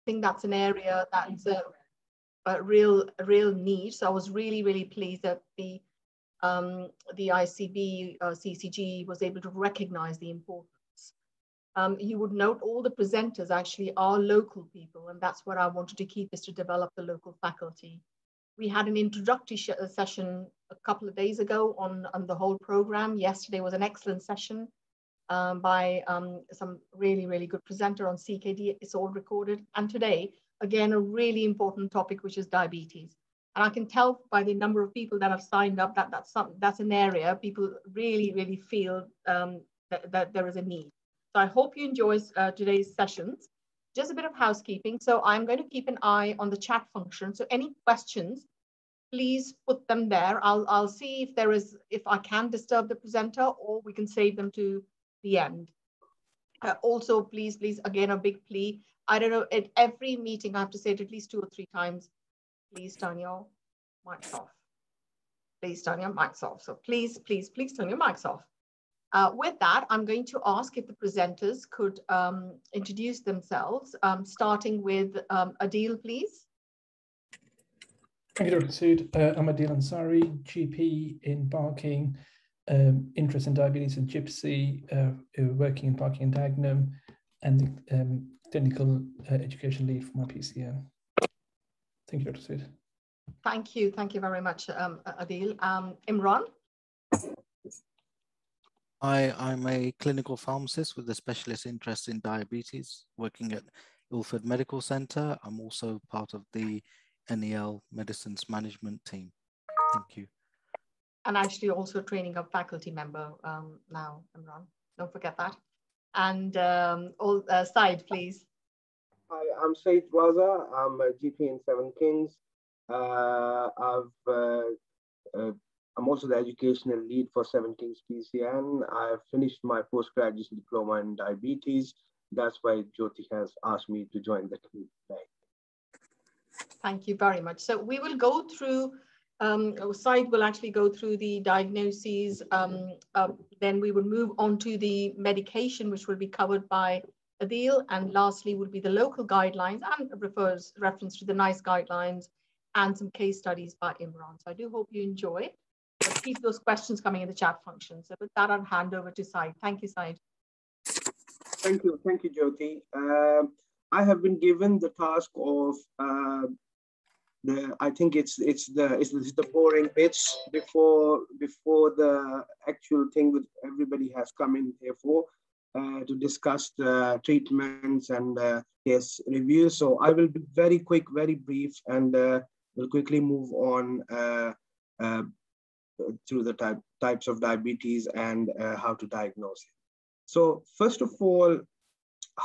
think that's an area that's a real need. So I was really pleased that the ICB CCG was able to recognize the importance. You would note all the presenters actually are local people, and that's what I wanted to keep, is to develop the local faculty. We had an introductory session a couple of days ago on the whole program. Yesterday was an excellent session by some really good presenter on CKD. It's all recorded. And today, again, a really important topic, which is diabetes. And I can tell by the number of people that have signed up that that's an area people really feel that there is a need. So I hope you enjoy today's sessions. Just a bit of housekeeping. So I'm going to keep an eye on the chat function. So any questions, please put them there. I'll see if I can disturb the presenter, or we can save them to the end. Also, please, again, a big plea. I don't know, at every meeting, I have to say it at least 2 or 3 times. Please turn your mics off. Please turn your mics off. So please turn your mics off. With that, I'm going to ask if the presenters could introduce themselves, starting with Adil, please. Thank you, Dr. Sood. I'm Adil Ansari, GP in Barking, interest in diabetes and gypsy, working in Barking and Dagenham, and the clinical education lead for my PCN. Thank you, Dr. Sood. Thank you very much, Adil. Imran? I'm a clinical pharmacist with a specialist interest in diabetes, working at Ilford Medical Centre. I'm also part of the NEL Medicines Management team. Thank you. And actually also training a faculty member now, Imran. Don't forget that. And Said, please. Hi, I'm Said Raza. I'm a GP in Seven Kings. I'm also the educational lead for Seven Kings PCN. I've finished my postgraduate diploma in diabetes. That's why Jyoti has asked me to join the team today. Thank you very much. So we will go through, Said will actually go through the diagnoses. Then we will move on to the medication, which will be covered by Adil. And lastly would be the local guidelines and reference to the NICE guidelines and some case studies by Imran. So I do hope you enjoy. But keep those questions coming in the chat function. So with that, I'll hand over to Said. Thank you, Said. Thank you, Jyoti. I have been given the task of I think it's the boring bits before the actual thing that everybody has come in here for to discuss the treatments and case reviews. So I will be very quick, very brief, and we'll quickly move on through the types of diabetes and how to diagnose it. So first of all,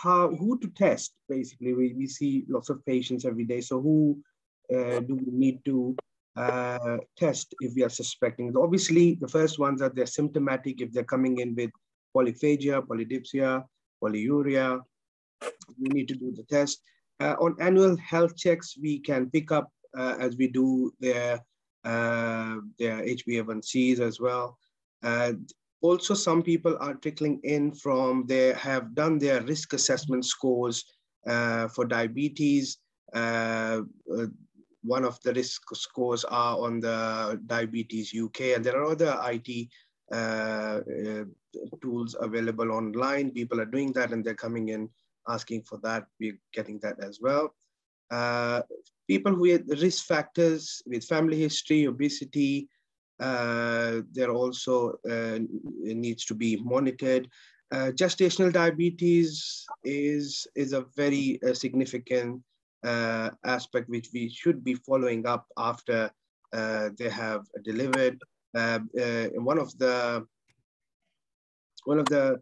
who to test? Basically, we see lots of patients every day. So who do we need to test if we are suspecting? Obviously, the first ones are they're symptomatic. If they're coming in with polyphagia, polydipsia, polyuria, we need to do the test. On annual health checks, we can pick up as we do their HbA1cs as well. Also, some people are trickling in from they have done their risk assessment scores for diabetes. One of the risk scores are on the Diabetes UK, and there are other IT tools available online. People are doing that, and they're coming in asking for that. We're getting that as well. People who have risk factors with family history, obesity, there also needs to be monitored. Gestational diabetes is a very significant aspect which we should be following up after they have delivered. One of the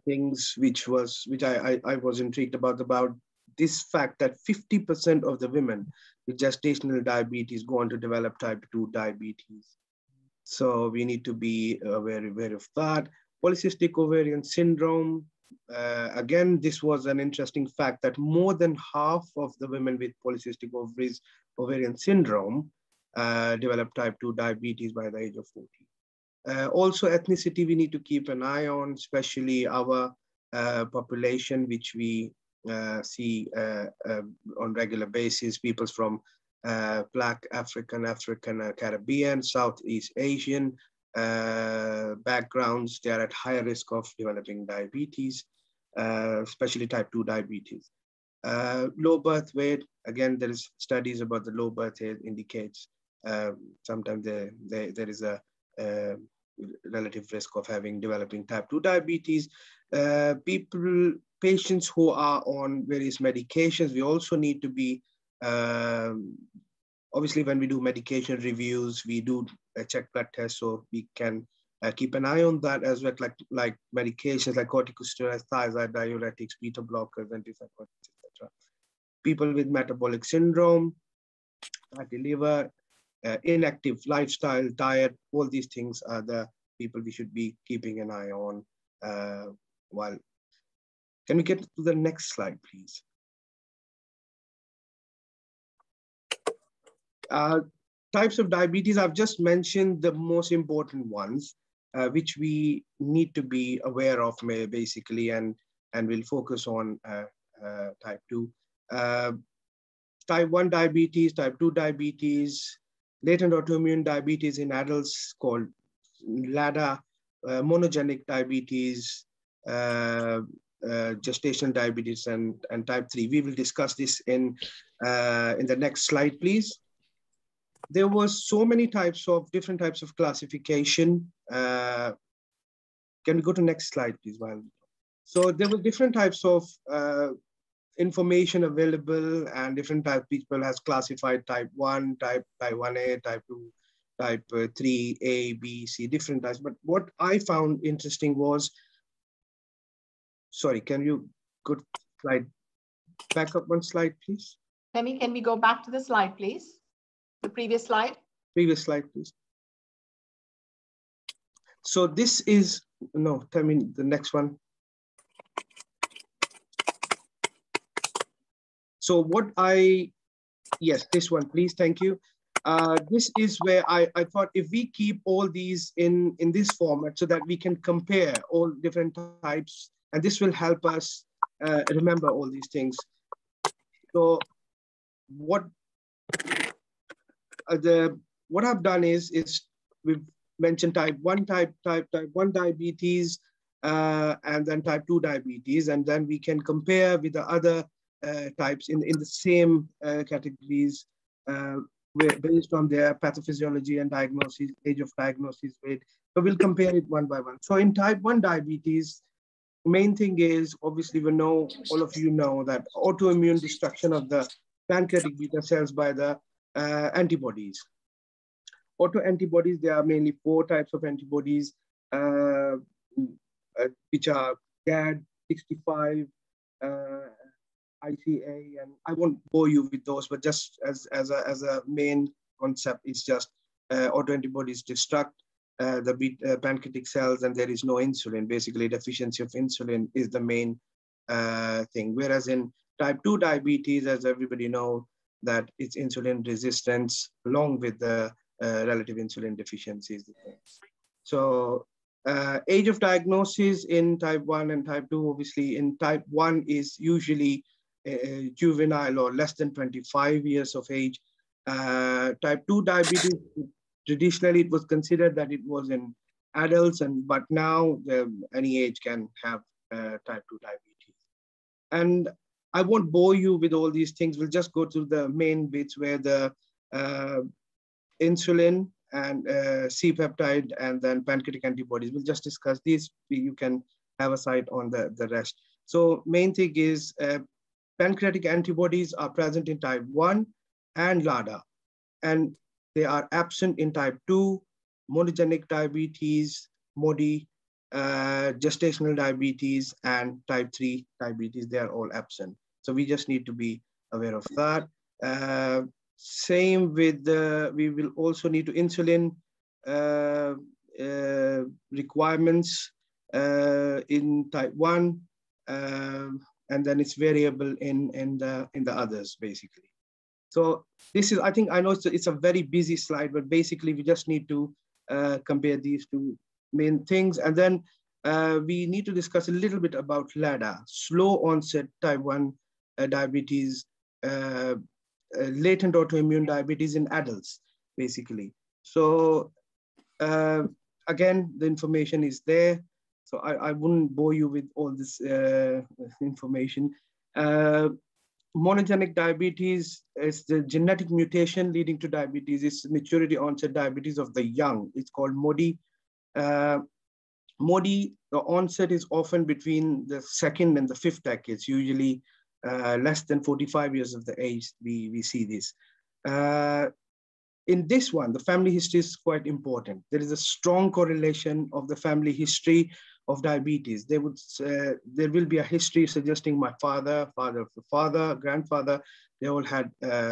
things which I was intrigued about this fact that 50% of the women with gestational diabetes go on to develop type 2 diabetes. So we need to be very aware of that. Polycystic ovarian syndrome. Again, this was an interesting fact that more than half of the women with polycystic ovarian syndrome develop type 2 diabetes by the age of 40. Also, ethnicity we need to keep an eye on, especially our population, which we see on regular basis. People from Black, African, Caribbean, Southeast Asian backgrounds, they are at higher risk of developing diabetes, especially type 2 diabetes. Low birth weight, again, there is studies about the low birth weight indicates sometimes there is a relative risk of developing type 2 diabetes. Patients who are on various medications, we also need to be, obviously when we do medication reviews, we do check blood tests, so we can keep an eye on that as well, like medications like corticosteroids, thiazide, diuretics, beta blockers, antipsychotics, etc. People with metabolic syndrome, fatty liver, inactive lifestyle, diet, all these things are the people we should be keeping an eye on. Can we get to the next slide, please? Types of diabetes, I've just mentioned the most important ones, which we need to be aware of basically, and we'll focus on type 2. Type 1 diabetes, type 2 diabetes, latent autoimmune diabetes in adults called LADA, monogenic diabetes, gestational diabetes, and type 3. We will discuss this in the next slide, please. There was so many different types of classification. Can we go to next slide, please? So there were different types of information available, and different types people has classified type 1, type 1A, type 2, type 3, A, B, C, different types. But what I found interesting was, sorry, can you go slide, back up one slide, please? Femi, can we go back to the slide, please? The previous slide? Previous slide, please. So this is, no, tell me the next one. So yes, this one, please, thank you. This is where I thought if we keep all these in this format so that we can compare all different types, and this will help us remember all these things. So what I've done is we've mentioned type 1 diabetes, and then type 2 diabetes, and then we can compare with the other types in the same categories, based on their pathophysiology and diagnosis, age of diagnosis, weight. So we'll compare it one by one. So in type 1 diabetes, the main thing is, obviously we know, all of you know, that autoimmune destruction of the pancreatic beta cells by the antibodies. Autoantibodies, there are mainly 4 types of antibodies, which are GAD, 65, ICA, and I won't bore you with those, but just as a main concept, it's just autoantibodies destruct the pancreatic cells, and there is no insulin. Basically, deficiency of insulin is the main thing. Whereas in type 2 diabetes, as everybody knows, that it's insulin resistance along with the relative insulin deficiencies. So age of diagnosis in type 1 and type 2, obviously in type 1 is usually juvenile or less than 25 years of age. Type 2 diabetes, traditionally it was considered that it was in adults, but now any age can have type 2 diabetes. And I won't bore you with all these things. We'll just go to the main bits where the insulin and C-peptide and then pancreatic antibodies. We'll just discuss these. You can have a sight on the rest. So main thing is pancreatic antibodies are present in type 1 and LADA, and they are absent in type 2, monogenic diabetes, MODI, gestational diabetes, and type 3 diabetes. They are all absent. So we just need to be aware of that. Same with we will also need to insulin requirements in type 1, and then it's variable in the others, basically. So this is, I know it's a very busy slide, but basically we just need to compare these two main things. And then we need to discuss a little bit about LADA, slow onset type 1 diabetes, latent autoimmune diabetes in adults, basically. So again, the information is there. So I wouldn't bore you with all this information. Monogenic diabetes is the genetic mutation leading to diabetes. It's maturity onset diabetes of the young. It's called MODY. MODY, the onset is often between the 2nd and the 5th decades, usually less than 45 years of the age, we see this. In this one, the family history is quite important. There is a strong correlation of the family history of diabetes. There will be a history suggesting my father, father of the father, grandfather, they all had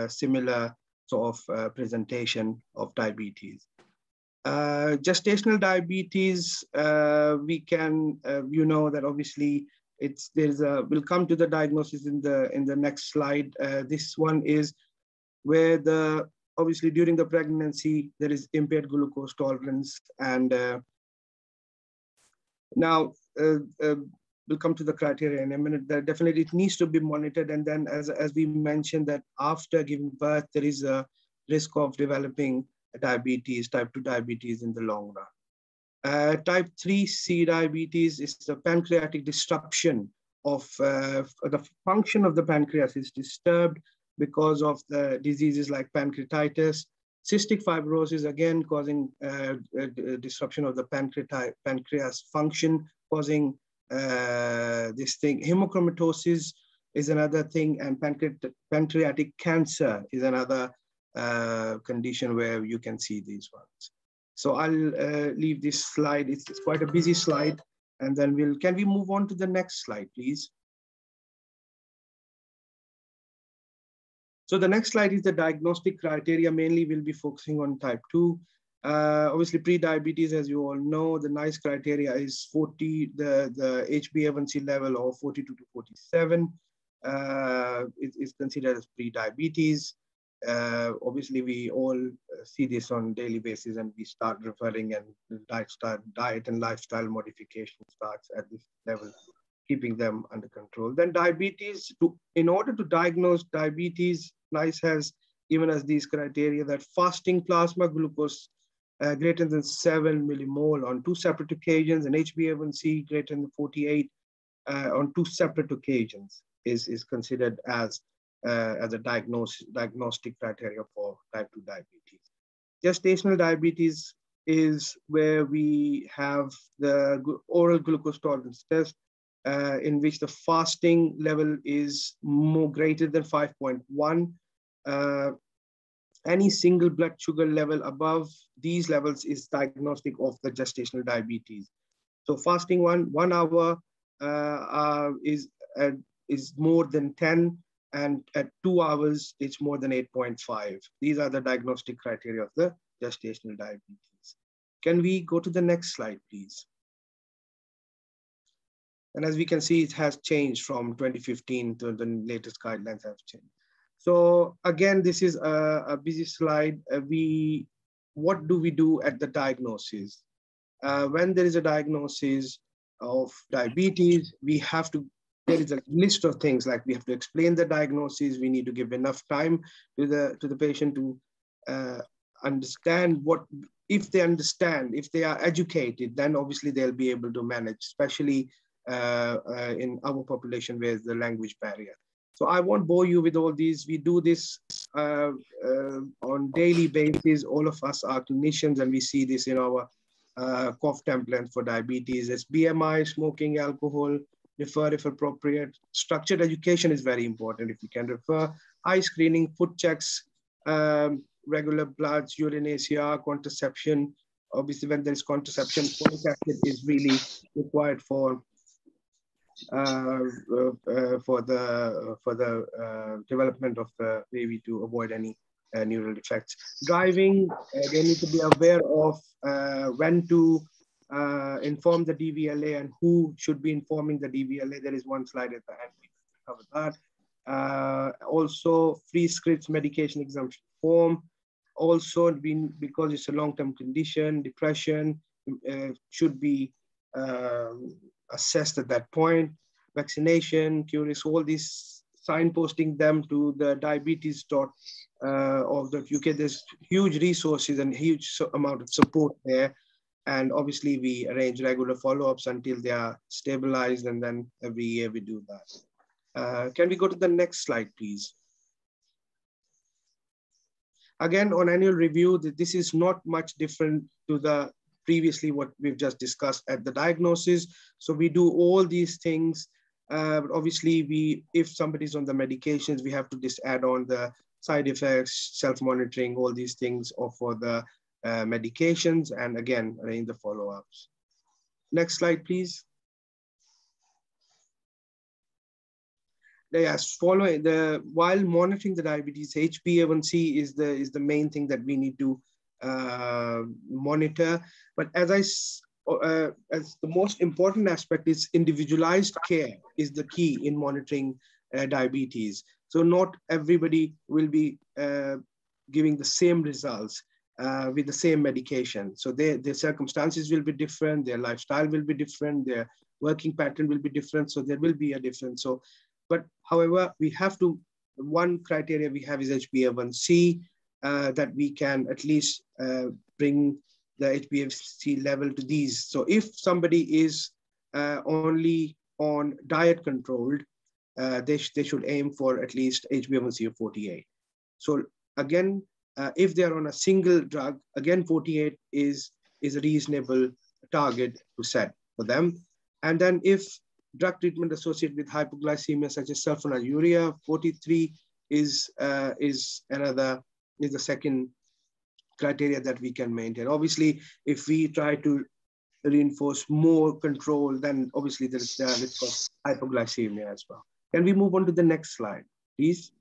similar sort of presentation of diabetes. Gestational diabetes, we can, you know that obviously we'll come to the diagnosis in the next slide. This one is where obviously during the pregnancy, there is impaired glucose tolerance. And now we'll come to the criteria in a minute. That definitely it needs to be monitored. And then as we mentioned that after giving birth, there is a risk of developing diabetes, type 2 diabetes in the long run. Type 3C diabetes is the pancreatic disruption of the function of the pancreas is disturbed because of the diseases like pancreatitis. Cystic fibrosis, again, causing disruption of the pancreas function, causing this thing. Hemochromatosis is another thing, and pancreatic cancer is another condition where you can see these ones. So I'll leave this slide. It's quite a busy slide. And then can we move on to the next slide, please? So the next slide is the diagnostic criteria. Mainly we'll be focusing on type 2. Obviously pre-diabetes, as you all know, the NICE criteria is 40, the HbA1c level of 42 to 47 is considered as pre-diabetes. Obviously we all see this on a daily basis, and we start referring, and diet and lifestyle modification starts at this level, keeping them under control. Then diabetes, in order to diagnose diabetes, NICE has given us these criteria that fasting plasma glucose greater than 7 millimole on 2 separate occasions, and HbA1c greater than 48 on 2 separate occasions is considered as a diagnostic criteria for type 2 diabetes. Gestational diabetes is where we have the oral glucose tolerance test, in which the fasting level is greater than 5.1. Any single blood sugar level above these levels is diagnostic of the gestational diabetes. So fasting 1 hour is more than 10, and at 2 hours, it's more than 8.5. These are the diagnostic criteria of the gestational diabetes. Can we go to the next slide, please? And as we can see, it has changed from 2015 to the latest guidelines have changed. So again, this is a busy slide. What do we do at the diagnosis? When there is a diagnosis of diabetes, there is a list of things, like we have to explain the diagnosis. We need to give enough time to the patient to understand if they understand, if they are educated, then obviously they'll be able to manage, especially in our population where there's the language barrier. So I won't bore you with all these. We do this on daily basis. All of us are clinicians, and we see this in our cough templates for diabetes. It's BMI, smoking, alcohol, refer if appropriate. Structured education is very important if you can refer. Eye screening, foot checks, regular bloods, urine ACR, contraception. Obviously, when there is contraception, folic acid is really required for the development of the baby to avoid any neural defects. Driving, they need to be aware of when to inform the DVLA and who should be informing the DVLA. There is one slide at the end we cover that. Also, free scripts medication exemption form. Also, because it's a long-term condition, depression should be assessed at that point. Vaccination, curious, all these signposting them to the diabetes.org.uk. There's huge resources and huge amount of support there. And obviously we arrange regular follow-ups until they are stabilized, and then every year we do that. Can we go to the next slide, please? Again, on annual review, this is not much different to the previously what we've just discussed at the diagnosis. So we do all these things. But obviously, if somebody's on the medications, we have to just add on the side effects, self-monitoring, all these things for the medications, and again, arrange the follow-ups. Next slide, please. Yes, while monitoring the diabetes, HbA1c is the main thing that we need to monitor. But as the most important aspect is individualized care is the key in monitoring diabetes. So not everybody will be giving the same results with the same medication. So their circumstances will be different, their lifestyle will be different, their working pattern will be different. So there will be a difference. So, but however, we have to, one criteria we have is HbA1c, that we can at least bring the HbA1c level to these. So if somebody is only on diet controlled, they should aim for at least HbA1c of 48. So again, if they're on a single drug, again, 48 is a reasonable target to set for them. And then if drug treatment associated with hypoglycemia, such as sulfonylurea, 43 is the second criteria that we can maintain. Obviously, if we try to reinforce more control, then obviously there is the risk of hypoglycemia as well. Can we move on to the next slide, please?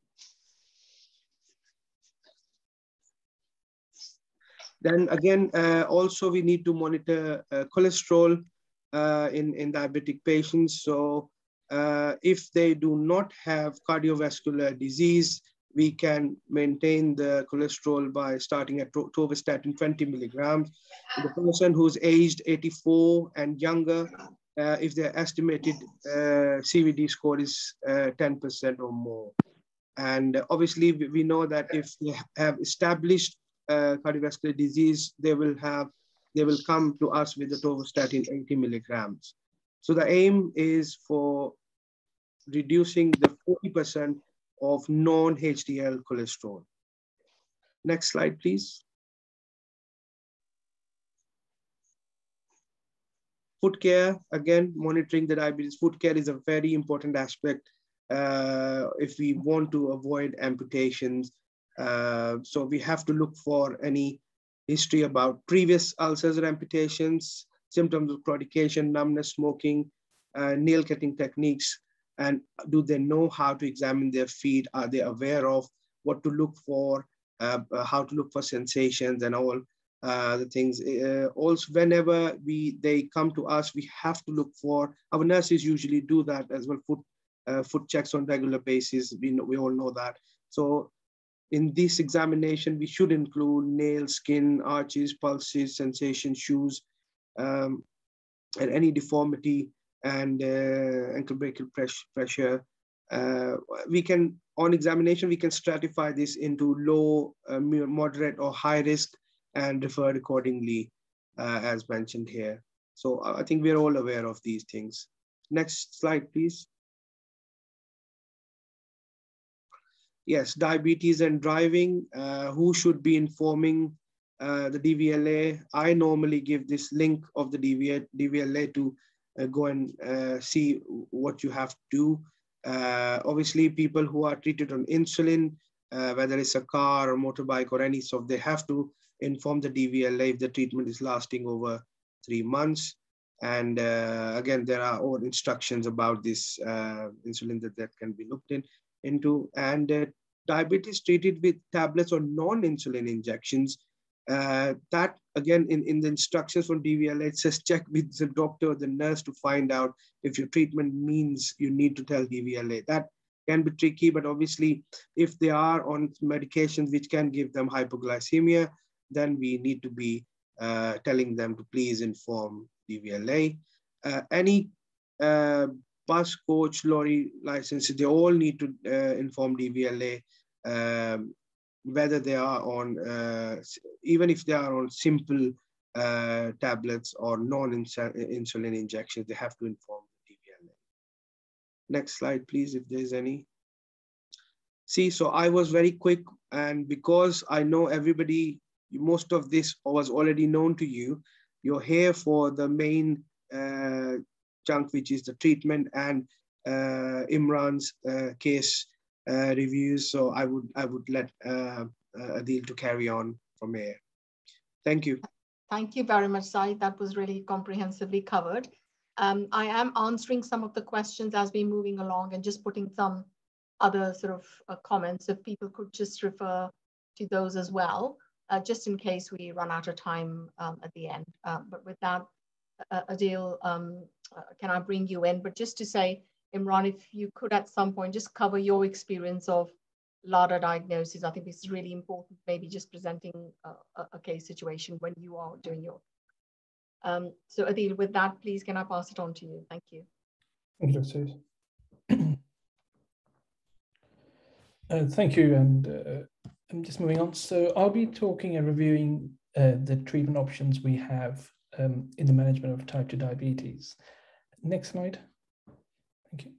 Then again, also we need to monitor cholesterol in diabetic patients. So if they do not have cardiovascular disease, we can maintain the cholesterol by starting at torvastatin 20 milligrams. The person who's aged 84 and younger, if their estimated CVD score is 10% or more. And obviously we know that if they have established cardiovascular disease, they will come to us with the torvastatin 80 milligrams. So the aim is for reducing the 40% of non-HDL cholesterol. Next slide, please. Foot care, again, monitoring the diabetes. Foot care is a very important aspect if we want to avoid amputations. So we have to look for any history about previous ulcers or amputations, symptoms of claudication, numbness, smoking, nail cutting techniques, and do they know how to examine their feet? Are they aware of what to look for, how to look for sensations and all the things. Also, whenever they come to us, we have to look for, our nurses usually do that as well, foot checks on regular basis. We all know that. So in this examination, we should include nails, skin, arches, pulses, sensation, shoes, and any deformity and ankle brachial pressure. We can, on examination, we can stratify this into low, moderate, or high risk and refer accordingly, as mentioned here. So I think we're all aware of these things. Next slide, please. Yes, diabetes and driving. Who should be informing the DVLA? I normally give this link of the DVLA to go and see what you have to do. Obviously, people who are treated on insulin, whether it's a car or motorbike or any sort, they have to inform the DVLA if the treatment is lasting over 3 months. And again, there are all instructions about this insulin that can be looked into. And diabetes treated with tablets or non-insulin injections, that again, in the instructions from DVLA, it says check with the doctor or the nurse to find out if your treatment means you need to tell DVLA. That can be tricky, but obviously if they are on medications which can give them hypoglycemia, then we need to be telling them to please inform DVLA. any bus, coach, lorry licenses, they all need to inform DVLA whether they are on, even if they are on simple tablets or non-insulin injections, they have to inform the DVLA. Next slide, please, if there's any. See, so I was very quick, and because I know everybody, most of this was already known to you, you're here for the main chunk, which is the treatment and Imran's case reviews. So I would let Adil to carry on from here. Thank you. Thank you very much, Saeed. That was really comprehensively covered. I am answering some of the questions as we're moving along and just putting some other sort of comments, if people could just refer to those as well, just in case we run out of time at the end. But with that, Adil, can I bring you in? But just to say, Imran, if you could at some point just cover your experience of LADA diagnosis. I think this is really important, maybe just presenting a case situation when you are doing your. So Adil, with that, please, can I pass it on to you? Thank you. Thank you, Dr. Thank you, and I'm just moving on. So I'll be talking and reviewing the treatment options we have in the management of type 2 diabetes. Next slide. Thank you.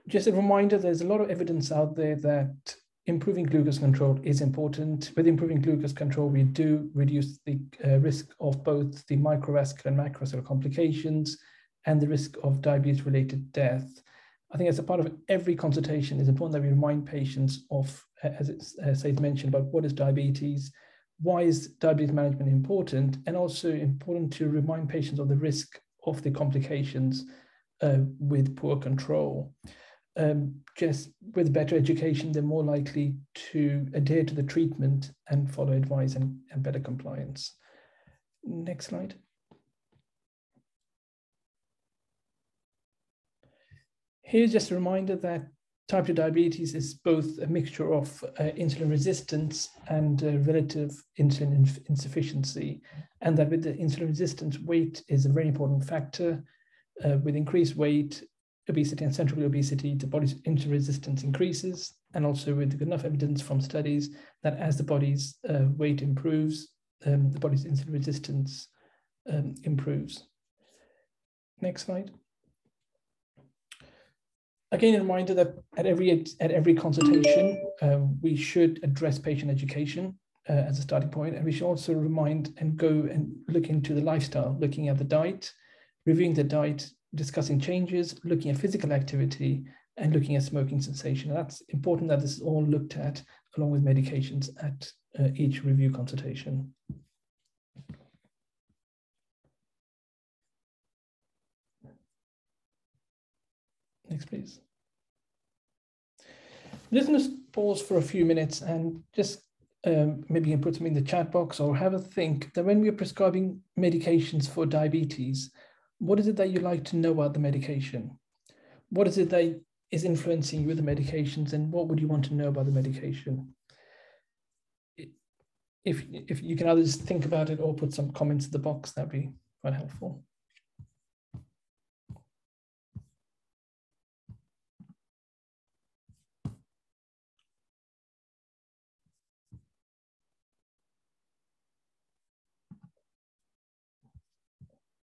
Just a reminder, there's a lot of evidence out there that improving glucose control is important. With improving glucose control, we do reduce the risk of both the microvascular and macrovascular complications and the risk of diabetes-related death. I think as a part of every consultation, it's important that we remind patients of, as Saeed mentioned, about what is diabetes, why is diabetes management important, and also important to remind patients of the risk of the complications with poor control. Just with better education, they're more likely to adhere to the treatment and follow advice and better compliance. Next slide. Here's just a reminder that type 2 diabetes is both a mixture of insulin resistance and relative insulin insufficiency, and that with the insulin resistance, weight is a very important factor. With increased weight, obesity and central obesity, the body's insulin resistance increases, and also with good enough evidence from studies that as the body's weight improves, the body's insulin resistance improves. Next slide. Again, a reminder that at every consultation, we should address patient education as a starting point, and we should also remind and go and look into the lifestyle, looking at the diet, reviewing the diet, discussing changes, looking at physical activity, and looking at smoking cessation. And that's important that this is all looked at along with medications at each review consultation. Next, please. I'm just going to pause for a few minutes and just maybe you can put something in the chat box or have a think that when we're prescribing medications for diabetes, what is it that you like to know about the medication? What is it that is influencing you with the medications, and what would you want to know about the medication? If you can either just think about it or put some comments in the box, that'd be quite helpful.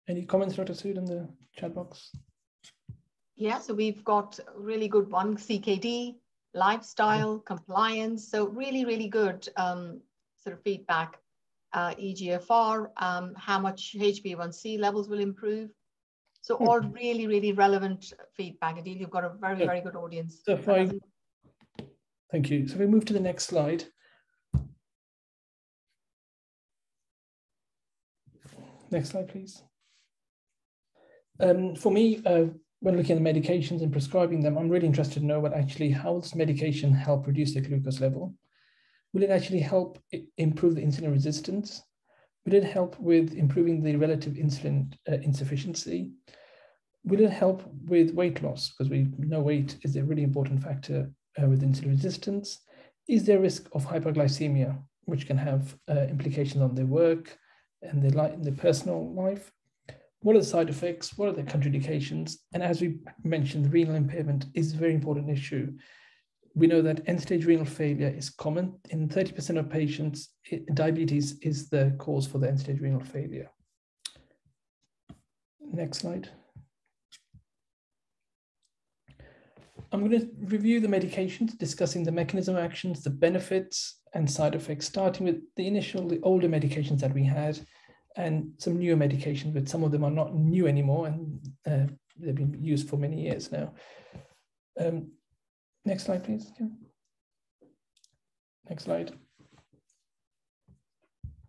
Any comments, Dr. Sood, in the chat box? Yeah, so we've got a really good one, CKD, lifestyle, compliance. So really, really good sort of feedback. EGFR, how much HbA1c levels will improve. So all really, really relevant feedback. Adil, you've got a very, very good audience. So thank you. So if we move to the next slide. Next slide, please. For me, when looking at the medications and prescribing them, I'm really interested to know what actually how does medication help reduce the glucose level? Will it actually help improve the insulin resistance? Will it help with improving the relative insulin insufficiency? Will it help with weight loss? Because we know weight is a really important factor with insulin resistance. Is there a risk of hyperglycemia, which can have implications on their work and their personal life. What are the side effects? What are the contraindications? And as we mentioned, renal impairment is a very important issue. We know that end-stage renal failure is common. In 30% of patients, diabetes is the cause for the end-stage renal failure. Next slide. I'm going to review the medications, discussing the mechanism of actions, the benefits and side effects, starting with the older medications that we had and some newer medications, but some of them are not new anymore and they've been used for many years now. Next slide, please. Next slide.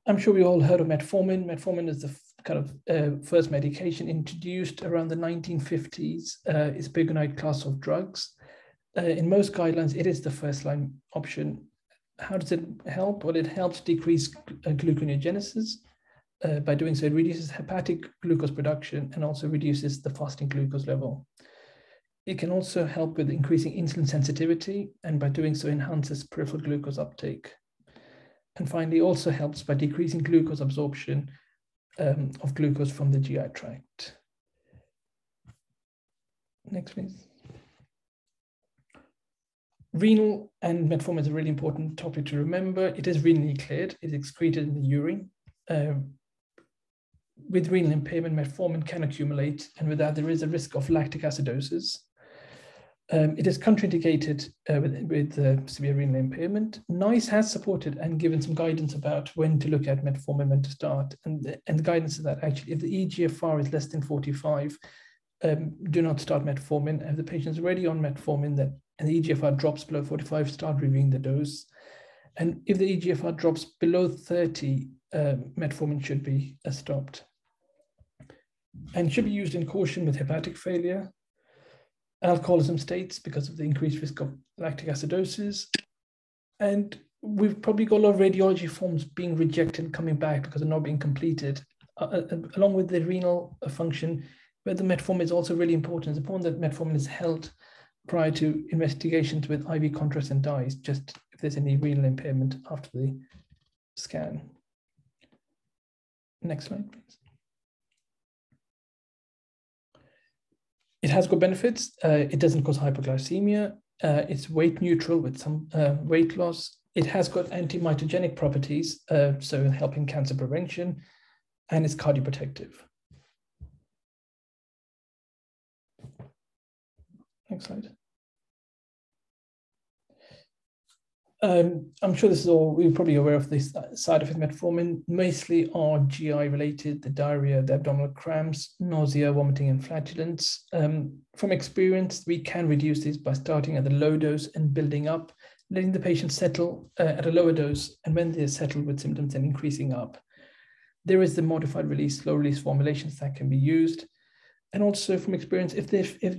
I'm sure we all heard of metformin. Metformin is the kind of first medication introduced around the 1950s. It's a biguanide class of drugs. In most guidelines, it is the first line option. How does it help? Well, it helps decrease gluconeogenesis. By doing so, it reduces hepatic glucose production and also reduces the fasting glucose level. It can also help with increasing insulin sensitivity, and by doing so, enhances peripheral glucose uptake. And finally, also helps by decreasing glucose absorption of glucose from the GI tract. Next, please. Renal and metformin is a really important topic to remember. It is renally cleared. It is excreted in the urine. With renal impairment, metformin can accumulate, and with that, there is a risk of lactic acidosis. It is contraindicated with severe renal impairment. NICE has supported and given some guidance about when to look at metformin, when to start. And the guidance is that actually, if the eGFR is less than 45, do not start metformin. If the patient is already on metformin and the eGFR drops below 45, start reviewing the dose. And if the eGFR drops below 30, metformin should be stopped. And should be used in caution with hepatic failure, alcoholism states because of the increased risk of lactic acidosis. And we've probably got a lot of radiology forms being rejected and coming back because they're not being completed, along with the renal function, where the metformin is also really important. It's important that metformin is held prior to investigations with IV contrast and dyes, just if there's any renal impairment after the scan. Next slide, please. It has got benefits. It doesn't cause hypoglycemia. It's weight neutral with some weight loss. It has got anti-mitogenic properties, so helping cancer prevention, and it's cardioprotective. Next slide. I'm sure this is all, we're probably aware of this side effect metformin, mostly are GI related, the diarrhea, the abdominal cramps, nausea, vomiting, and flatulence. From experience, we can reduce these by starting at the low dose and building up, letting the patient settle at a lower dose, and when they're settled with symptoms, then increasing up. There is the modified release, slow release formulations that can be used. And also from experience, if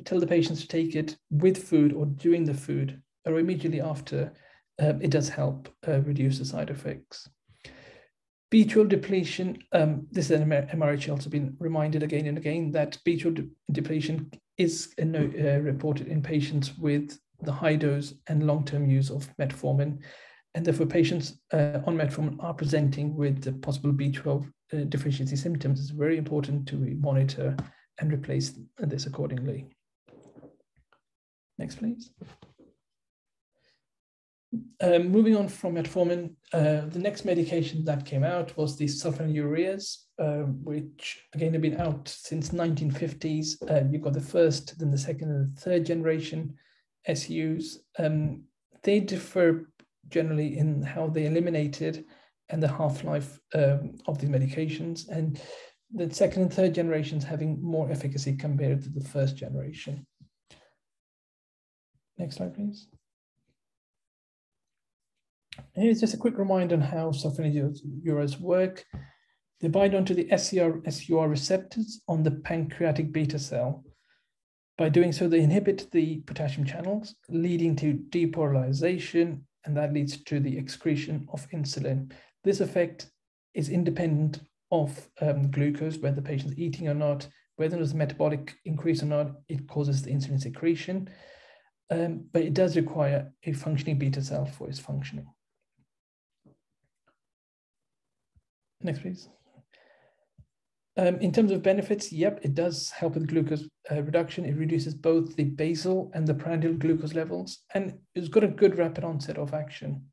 tell the patients to take it with food or during the food or immediately after, it does help reduce the side effects. B12 depletion, this is an MRH also been reminded again and again that B12 depletion is reported in patients with the high dose and long-term use of metformin. And therefore patients on metformin are presenting with the possible B12 deficiency symptoms. It's very important to monitor and replace this accordingly. Next, please. Moving on from metformin, the next medication that came out was the sulfonylureas, which again have been out since 1950s. You've got the first, then the second and the third generation SUs. They differ generally in how they eliminated and the half-life of these medications, and the second and third generations having more efficacy compared to the first generation. Next slide, please. Here's just a quick reminder on how sulfonylureas work. They bind onto the SCR receptors on the pancreatic beta cell. By doing so, they inhibit the potassium channels, leading to depolarization, and that leads to the excretion of insulin. This effect is independent of glucose, whether the patient's eating or not, whether there's metabolic increase or not, it causes the insulin secretion. But it does require a functioning beta cell for its functioning. Next, please. In terms of benefits, yep, it does help with glucose reduction. It reduces both the basal and the prandial glucose levels, and it's got a good rapid onset of action.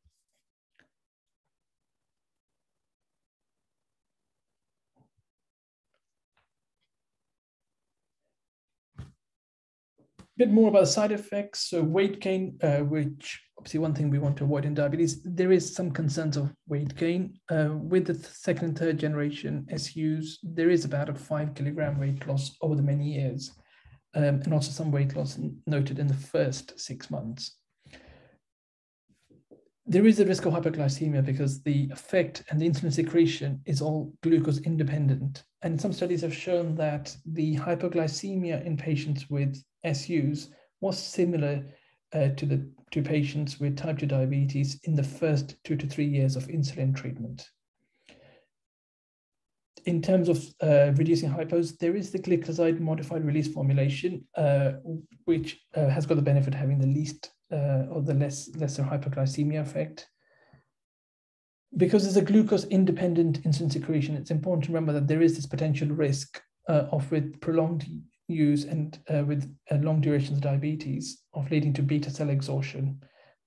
A bit more about side effects. So weight gain, which obviously one thing we want to avoid in diabetes, there is some concerns of weight gain. With the second and third generation SUs, there is about a 5 kilogram weight loss over the many years, and also some weight loss noted in the first 6 months. There is a risk of hyperglycemia because the effect and the insulin secretion is all glucose independent. And some studies have shown that the hypoglycemia in patients with SUs was similar to patients with type 2 diabetes in the first 2 to 3 years of insulin treatment. In terms of reducing hypos, there is the glycoside modified release formulation, which has got the benefit of having the least or the lesser hypoglycemia effect. Because there's a glucose-independent insulin secretion, it's important to remember that there is this potential risk of with prolonged use and with long durations of diabetes of leading to beta cell exhaustion,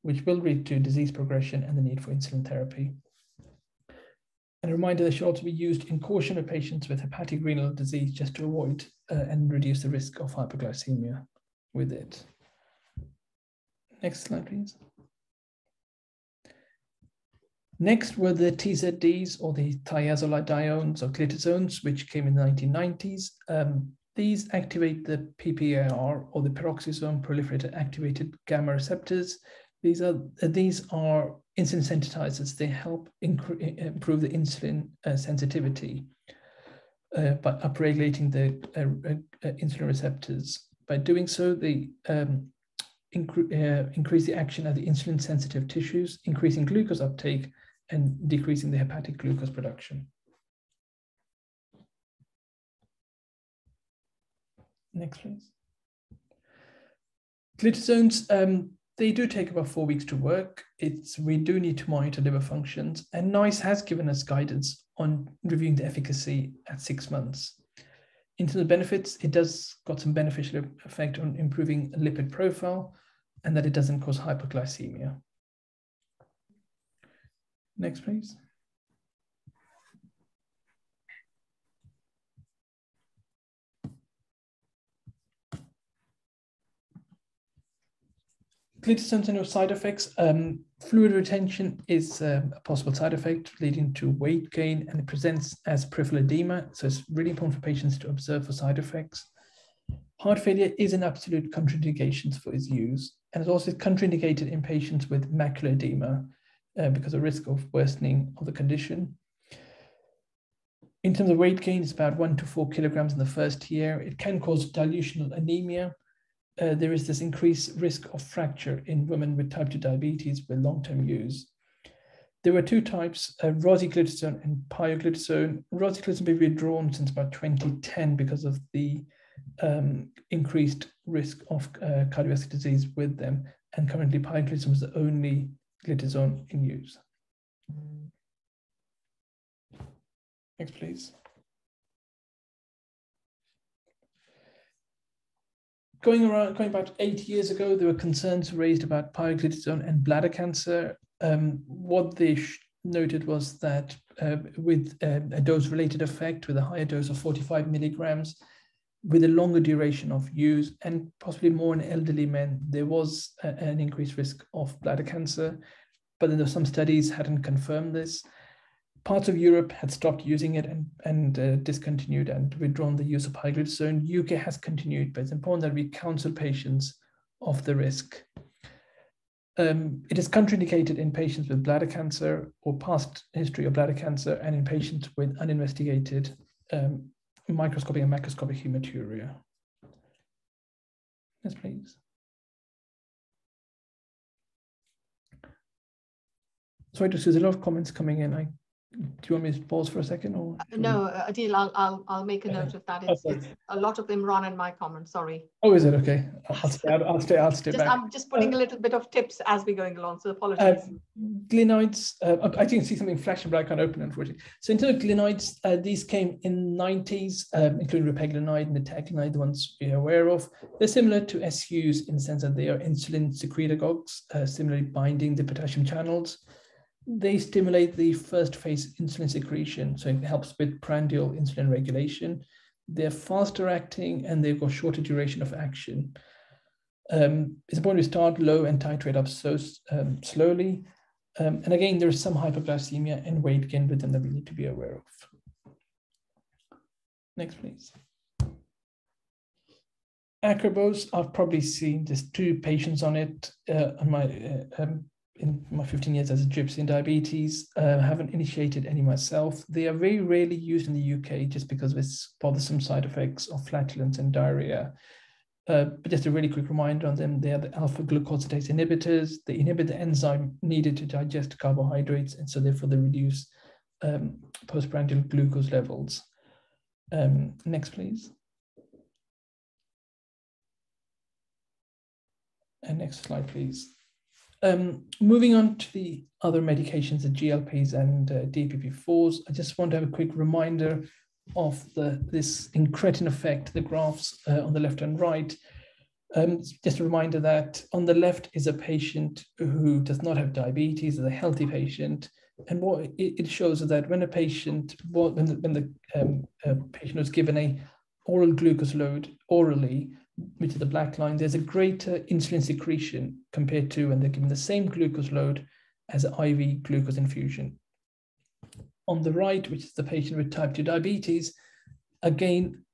which will lead to disease progression and the need for insulin therapy. And a reminder, they should also be used in caution of patients with hepatic renal disease just to avoid and reduce the risk of hypoglycemia with it. Next slide, please. Next were the TZDs, or the thiazolidiones or glitazones, which came in the 1990s. These activate the PPAR, or the peroxisome proliferator activated gamma receptors. These are insulin sensitizers. They help improve the insulin sensitivity by upregulating the insulin receptors. By doing so, they increase the action of the insulin sensitive tissues, increasing glucose uptake and decreasing the hepatic glucose production. Next, please. Glitazones, they do take about 4 weeks to work. We do need to monitor liver functions, and NICE has given us guidance on reviewing the efficacy at 6 months. In terms of benefits, it does got some beneficial effect on improving lipid profile, and that it doesn't cause hyperglycemia. Next, please. Glitazones and side effects. Fluid retention is a possible side effect leading to weight gain, and it presents as peripheral edema. So it's really important for patients to observe for side effects. Heart failure is an absolute contraindication for its use, and it's also contraindicated in patients with macular edema because of risk of worsening of the condition. In terms of weight gain, it's about 1 to 4 kilograms in the first year. It can cause dilutional anemia. There is this increased risk of fracture in women with type 2 diabetes with long-term use. There were 2 types, rosiglitazone and pioglitazone. Rosiglitazone may be withdrawn since about 2010 because of the increased risk of cardiovascular disease with them, and currently pioglitazone is the only glitazone in use. Next, please. Going about 8 years ago, there were concerns raised about pioglitazone and bladder cancer. What they noted was that with a dose-related effect, with a higher dose of 45 milligrams, with a longer duration of use, and possibly more in elderly men, there was an increased risk of bladder cancer. But then there were some studies hadn't confirmed this. Parts of Europe had stopped using it and discontinued and withdrawn the use of pioglitazone. UK has continued, but it's important that we counsel patients of the risk. It is contraindicated in patients with bladder cancer or past history of bladder cancer, and in patients with uninvestigated microscopic and macroscopic hematuria. Yes, please. Sorry to see there's a lot of comments coming in. Do you want me to pause for a second? Or no, Adil, I'll make a note of that. It's a lot of them run in my comments. Sorry. Oh, is it okay? I'll stay back. I'm just putting a little bit of tips as we're going along, so apologies. Glenoids, I didn't see something flashing, but I can't open it, unfortunately. So in terms of glenoids, these came in the 90s, including repeglonide and nitaglonide, the ones we're aware of. They're similar to SUs in the sense that they are insulin secretagogues, similarly binding the potassium channels. They stimulate the first phase insulin secretion, so it helps with prandial insulin regulation. They're faster acting and they've got shorter duration of action. It's important to start low and titrate up so slowly. And again, there is some hypoglycemia and weight gain with them that we need to be aware of. Next, please. Acarbose, I've probably seen just 2 patients on it in my 15 years as a gypsy in diabetes. Haven't initiated any myself. They are very rarely used in the UK just because of its bothersome side effects of flatulence and diarrhea. But just a really quick reminder on them, they are the alpha glucosidase inhibitors. They inhibit the enzyme needed to digest carbohydrates, and so therefore they reduce postprandial glucose levels. Next, please. And next slide, please. Moving on to the other medications, the GLPs and DPP-4s, I just want to have a quick reminder of this incretin effect, the graphs on the left and right. Just a reminder that on the left is a patient who does not have diabetes, is a healthy patient. And what it shows is that when a patient, when the patient was given a oral glucose load orally, which is the black line, there's a greater insulin secretion compared to when they're given the same glucose load as an IV glucose infusion. On the right, which is the patient with type 2 diabetes, again,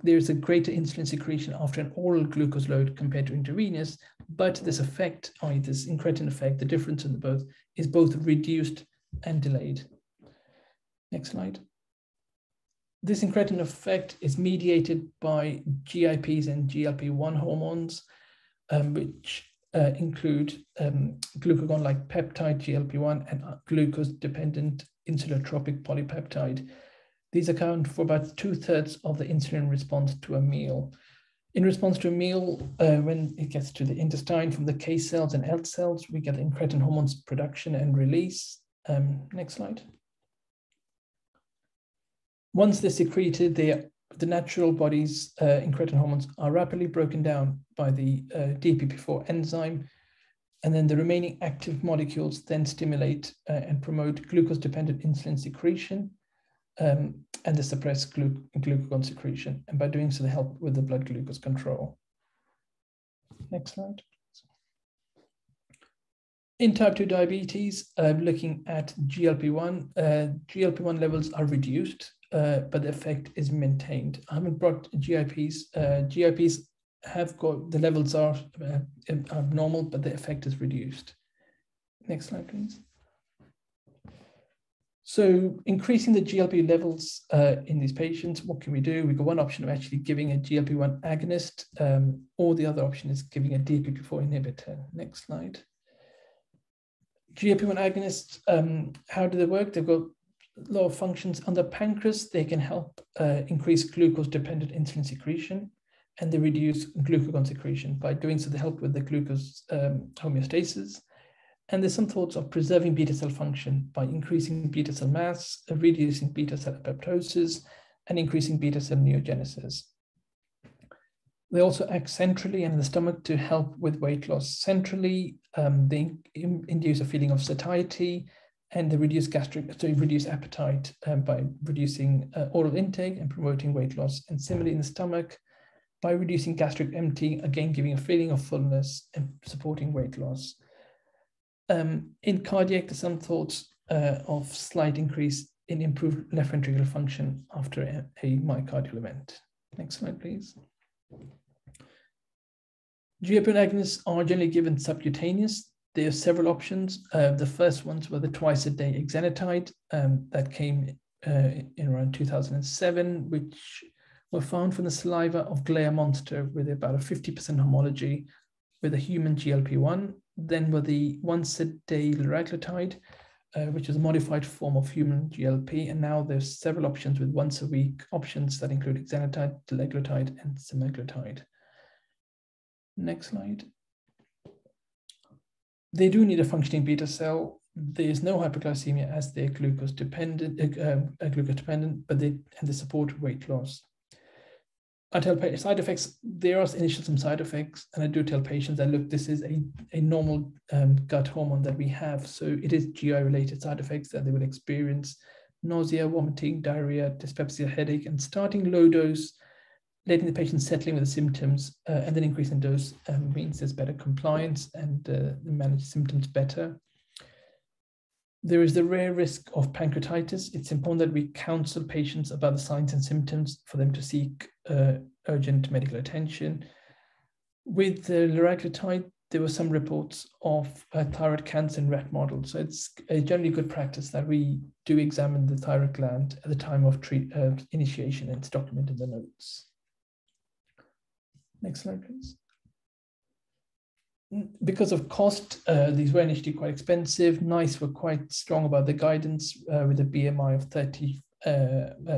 there's a greater insulin secretion after an oral glucose load compared to intravenous, but this effect, i.e. this incretin effect, the difference in the both, is both reduced and delayed. Next slide. This incretin effect is mediated by GIPs and GLP-1 hormones, which include glucagon-like peptide, GLP-1, and glucose-dependent insulotropic polypeptide. These account for about 2/3 of the insulin response to a meal. In response to a meal, when it gets to the intestine from the K cells and L cells, we get incretin hormones production and release. Next slide. Once they're secreted, the natural body's incretin hormones are rapidly broken down by the DPP-4 enzyme, and then the remaining active molecules then stimulate and promote glucose-dependent insulin secretion, and they suppress glucagon secretion. And by doing so, they help with the blood glucose control. Next slide. In type 2 diabetes, looking at GLP-1, GLP-1 levels are reduced, but the effect is maintained. I haven't brought GIPs. GIPs have got, the levels are normal, but the effect is reduced. Next slide, please. So increasing the GLP levels in these patients, what can we do? We've got one option of actually giving a GLP-1 agonist, or the other option is giving a DPP-4 inhibitor. Next slide. GLP-1 agonists, how do they work? They've got a lot of functions. On the pancreas, they can help increase glucose-dependent insulin secretion, and they reduce glucagon secretion. By doing so, they help with the glucose homeostasis. And there's some thoughts of preserving beta cell function by increasing beta cell mass, reducing beta cell apoptosis, and increasing beta cell neogenesis. They also act centrally and in the stomach to help with weight loss. Centrally, they induce a feeling of satiety, and they reduce reduce appetite by reducing oral intake and promoting weight loss. And similarly in the stomach, by reducing gastric emptying, again giving a feeling of fullness and supporting weight loss. In cardiac, there's some thoughts of slight increase in improved left ventricular function after a myocardial event. Next slide, please. GLP-1 agonists are generally given subcutaneous. There are several options. The first ones were the twice-a-day exenatide that came in around 2007, which were found from the saliva of Glea monster with about a 50% homology with a human GLP-1. Then were the once-a-day liraglutide, which is a modified form of human GLP. And now there's several options with once a week options that include exenatide, dulaglutide, and semaglutide. Next slide. They do need a functioning beta cell. There is no hyperglycemia as they're glucose dependent, but they support weight loss. I tell patients side effects, there are initial some side effects, and I do tell patients that, look, this is a normal gut hormone that we have. So it is GI related side effects that they will experience: nausea, vomiting, diarrhea, dyspepsia, headache, and starting low dose, letting the patient settling with the symptoms, and then increasing dose means there's better compliance and manage symptoms better. There is the rare risk of pancreatitis. It's important that we counsel patients about the signs and symptoms for them to seek urgent medical attention. With the liraglutide, there were some reports of thyroid cancer in rat models. So it's a generally good practice that we do examine the thyroid gland at the time of initiation, and it's documented in the notes. Next slide, please. Because of cost, these were initially quite expensive. NICE were quite strong about the guidance with a BMI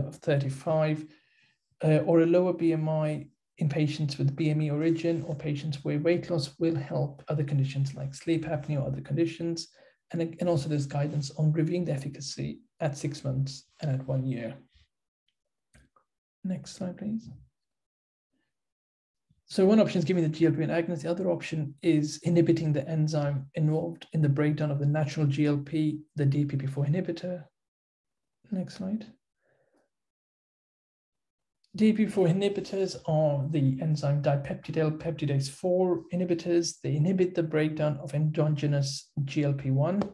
of 35 or a lower BMI in patients with BME origin or patients where weight loss will help other conditions like sleep apnea or other conditions. And also there's guidance on reviewing the efficacy at 6 months and at 1 year. Next slide, please. So one option is giving the GLP-1 agonist. The other option is inhibiting the enzyme involved in the breakdown of the natural GLP, the DPP-4 inhibitor. Next slide. DPP-4 inhibitors are the enzyme dipeptidyl peptidase 4 inhibitors. They inhibit the breakdown of endogenous GLP-1.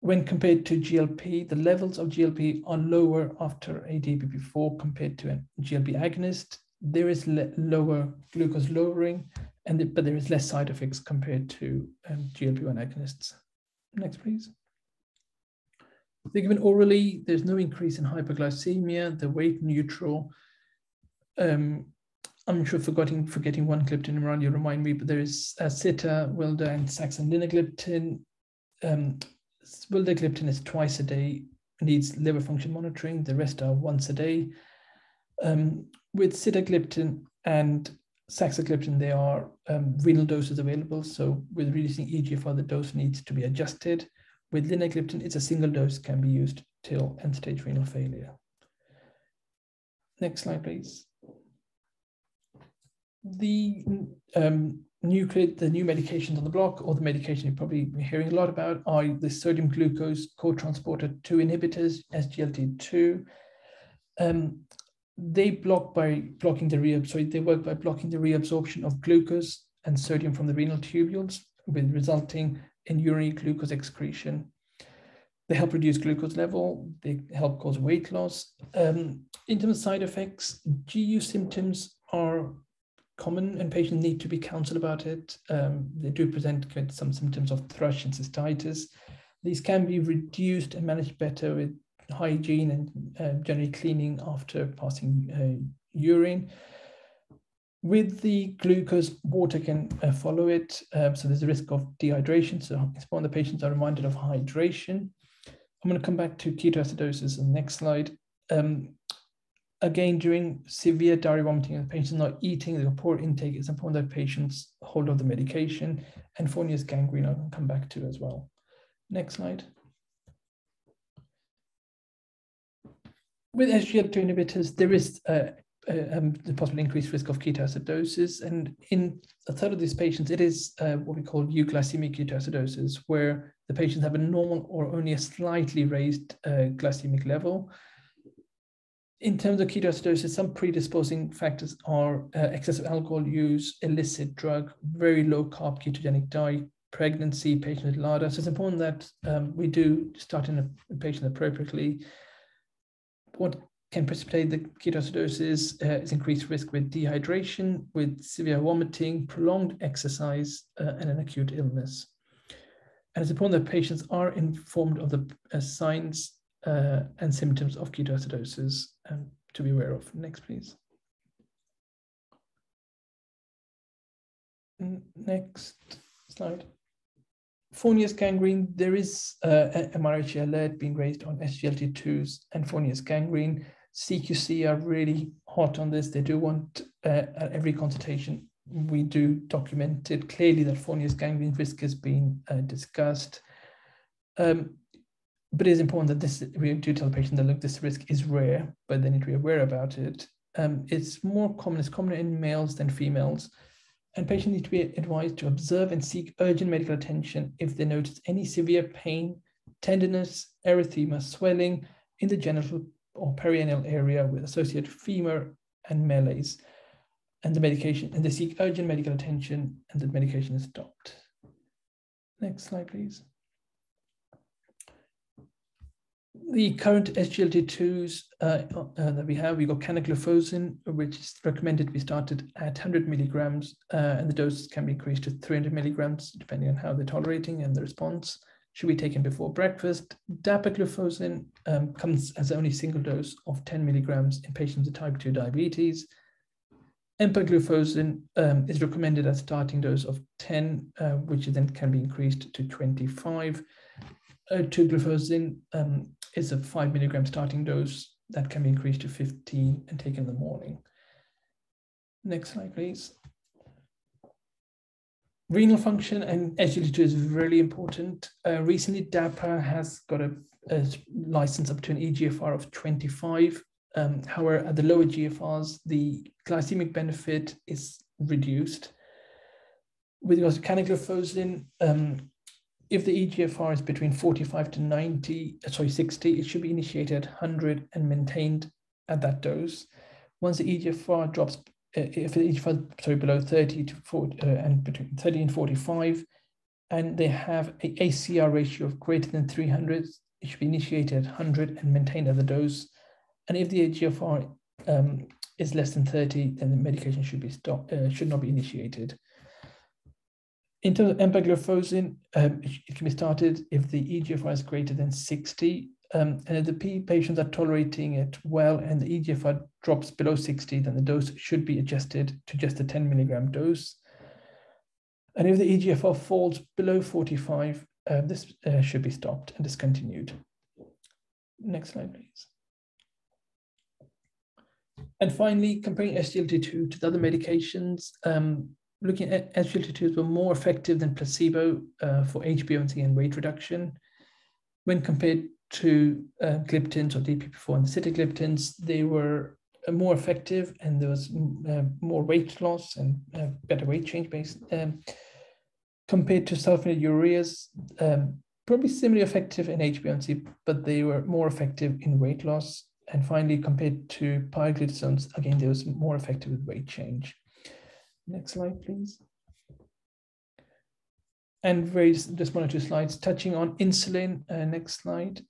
When compared to GLP, the levels of GLP are lower after a DPP-4 compared to a GLP agonist. There is lower glucose lowering, but there is less side effects compared to GLP-1 agonists. Next, please. They're given orally. There's no increase in hyperglycemia. They're weight neutral. I'm sure forgetting one gliptin, Imran, you remind me, but there is Sita, Wilda, and saxon-linagliptin. Wildagliptin is twice a day, needs liver function monitoring. The rest are once a day. With sitagliptin and saxagliptin, there are renal doses available. So with reducing EGFR, the dose needs to be adjusted. With linagliptin, it's a single dose, can be used till end-stage renal failure. Next slide, please. The new medications on the block, or the medication you're probably hearing a lot about, are the sodium glucose co-transporter 2 inhibitors, SGLT2. They work by blocking the reabsorption of glucose and sodium from the renal tubules, resulting in urinary glucose excretion. They help reduce glucose level. They help cause weight loss. In terms of side effects, GU symptoms are common and patients need to be counseled about it. They do present with some symptoms of thrush and cystitis. These can be reduced and managed better with hygiene and generally cleaning after passing urine. With the glucose, water can follow it. So there's a risk of dehydration. So it's important the patients are reminded of hydration. I'm going to come back to ketoacidosis in the next slide. Again, during severe diarrhea, vomiting, and the patients are not eating, they have poor intake, it's important that patients hold off the medication. And Fournier's gangrene, I'll come back to as well. Next slide. With SGLT2 inhibitors, there is the possible increased risk of ketoacidosis. And in a third of these patients, it is what we call euglycemic ketoacidosis, where the patients have a normal or only a slightly raised glycemic level. In terms of ketoacidosis, some predisposing factors are excessive alcohol use, illicit drug, very low carb ketogenic diet, pregnancy, patient with LADA. So it's important that we do start in a patient appropriately. What can precipitate the ketoacidosis is increased risk with dehydration, with severe vomiting, prolonged exercise, and an acute illness. And it's important that patients are informed of the signs and symptoms of ketoacidosis to be aware of. Next, please. Next slide. Fournier's gangrene, there is a MRHA alert being raised on SGLT2s and Fournier's gangrene. CQC are really hot on this. They do want at every consultation, we do document it clearly that Fournier's gangrene risk has been discussed. But it is important that this, we do tell the patient that, look, this risk is rare, but they need to be aware about it. It's common in males than females. And patients need to be advised to observe and seek urgent medical attention if they notice any severe pain, tenderness, erythema, swelling in the genital or perianal area with associated femur and malaise. And the medication, and they seek urgent medical attention, and the medication is stopped. Next slide, please. The current SGLT2s that we have, we got canagliflozin, which is recommended to be started at 100 milligrams, and the dose can be increased to 300 milligrams, depending on how they're tolerating and the response. Should be taken before breakfast. Dapagliflozin comes as only single dose of 10 milligrams in patients with type 2 diabetes. Empagliflozin is recommended as starting dose of 10, which then can be increased to 25. Ertugliflozin is a 5 milligram starting dose that can be increased to 15 and taken in the morning. Next slide, please. Renal function and SGLT2 is really important. Recently, DAPA has got a license up to an eGFR of 25. However, at the lower GFRs, the glycemic benefit is reduced. With regards to canagliflozin, if the eGFR is between 45 to 60, it should be initiated at 100 and maintained at that dose. Once the eGFR drops, if the eGFR is below 30 to 40, and between 30 and 45, and they have an ACR ratio of greater than 300, it should be initiated at 100 and maintained at the dose. And if the eGFR is less than 30, then the medication should be stopped, should not be initiated. In terms of empagliflozin, it can be started if the eGFR is greater than 60, and if the patients are tolerating it well and the eGFR drops below 60, then the dose should be adjusted to just a 10 milligram dose. And if the eGFR falls below 45, this should be stopped and discontinued. Next slide, please. And finally, comparing SGLT2 to the other medications, looking at SGLT2s were more effective than placebo for HbA1c and weight reduction. When compared to gliptins or DPP-4 and the sitagliptins, they were more effective, and there was more weight loss and better weight change based. Compared to sulfonylureas, probably similarly effective in HbA1c, but they were more effective in weight loss. And finally, compared to pioglitazones, again, they was more effective with weight change. Next slide, please. And just one or two slides touching on insulin. Next slide.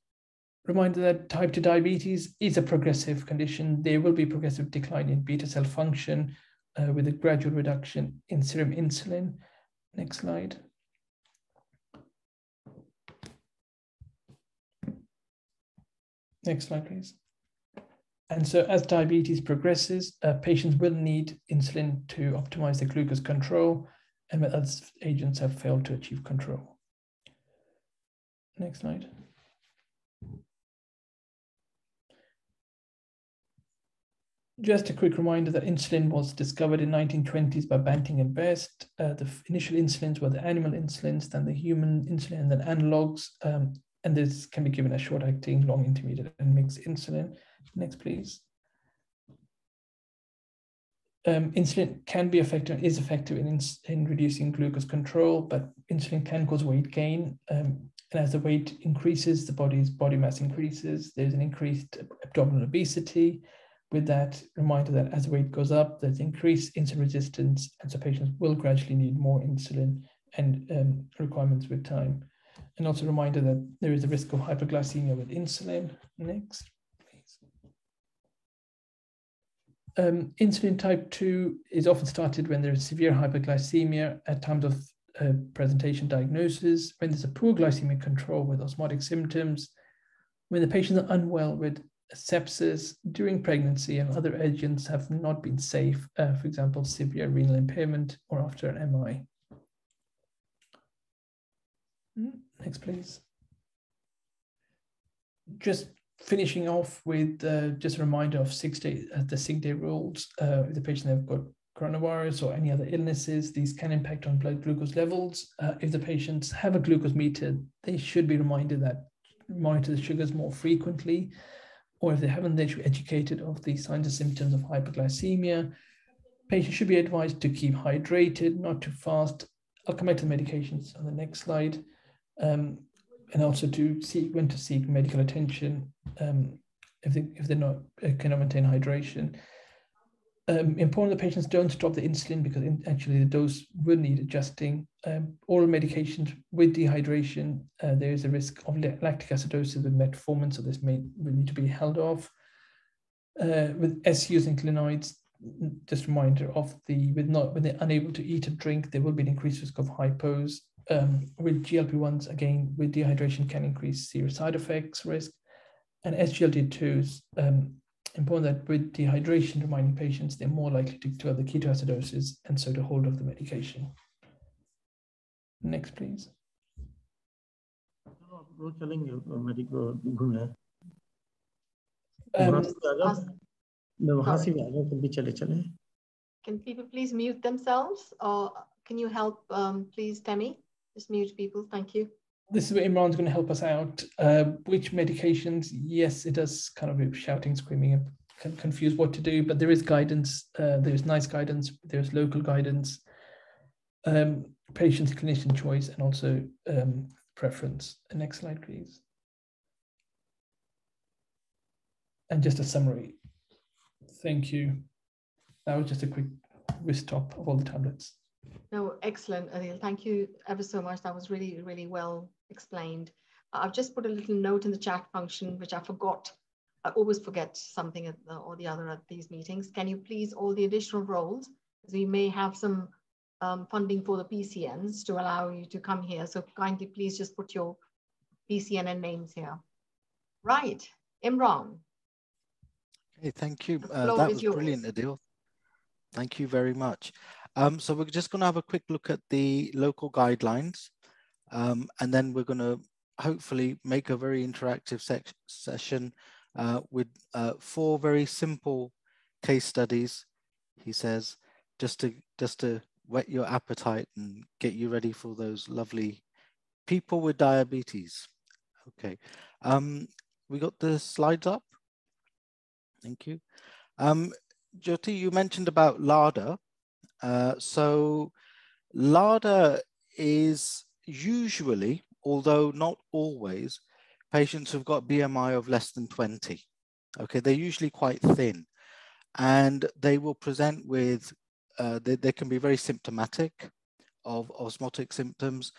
Reminder that type 2 diabetes is a progressive condition. There will be progressive decline in beta cell function with a gradual reduction in serum insulin. Next slide. Next slide, please. And so as diabetes progresses, patients will need insulin to optimize their glucose control, and other agents have failed to achieve control. Next slide. Just a quick reminder that insulin was discovered in 1920s by Banting and Best. The initial insulins were the animal insulins, then the human insulin, and then analogs. And this can be given as short-acting, long, intermediate, and mixed insulin. Next, please. Insulin can be effective, is effective in reducing glucose control, but insulin can cause weight gain. And as the weight increases, the body's body mass increases. There's an increased abdominal obesity. With that, reminder that as the weight goes up, there's increased insulin resistance, and so patients will gradually need more insulin and requirements with time. And also a reminder that there is a risk of hyperglycemia with insulin. Next, please. Insulin type 2 is often started when there is severe hyperglycemia at times of presentation diagnosis, when there's a poor glycemic control with osmotic symptoms, when the patients are unwell with sepsis during pregnancy and other agents have not been safe, for example, severe renal impairment or after an MI. Next, please. Just finishing off with just a reminder of 6 day, the sick day rules. If the patient have got coronavirus or any other illnesses, these can impact on blood glucose levels. If the patients have a glucose meter, they should be reminded that monitor the sugars more frequently, or if they haven't, they should be educated of the signs and symptoms of hyperglycemia. Patients should be advised to keep hydrated, not to fast. I'll come back to the medications on the next slide. And also to seek when to seek medical attention if they're not cannot maintain hydration. Important that patients don't stop the insulin because actually the dose will need adjusting. Oral medications with dehydration, there is a risk of lactic acidosis with metformin, so this will need to be held off. With SUs and clinoids, just a reminder of when they're unable to eat or drink, there will be an increased risk of hypos. With GLP-1s, again, with dehydration can increase serious side effects risk. And SGLT2s, important that with dehydration, reminding patients they're more likely to develop the ketoacidosis and so to hold off the medication. Next, please. Can people please mute themselves, or can you help, please, Temi? Just mute people, thank you. This is where Imran's going to help us out. Which medications? Yes, it does kind of shouting, screaming, and can confuse what to do, but there is guidance. There's nice guidance. There's local guidance, patient clinician choice, and also preference. Next slide, please. And just a summary. Thank you. That was just a quick whisk top of all the tablets. No, excellent, Adil. Thank you ever so much. That was really, really well explained. I've just put a little note in the chat function, which I forgot. I always forget something or the other at these meetings. Can you please, all the additional roles, because we may have some funding for the PCNs to allow you to come here. So kindly, please just put your PCN and names here. Right, Imran. Okay, thank you. That was brilliant, Adil. Thank you very much. So we're just going to have a quick look at the local guidelines, and then we're going to hopefully make a very interactive session with 4 very simple case studies, he says, just to whet your appetite and get you ready for those lovely people with diabetes. Okay, we got the slides up. Thank you. Jyoti, you mentioned about LADA. So LADA is usually, although not always, patients who've got BMI of less than 20. Okay, they're usually quite thin, and they will present with, they can be very symptomatic of osmotic symptoms.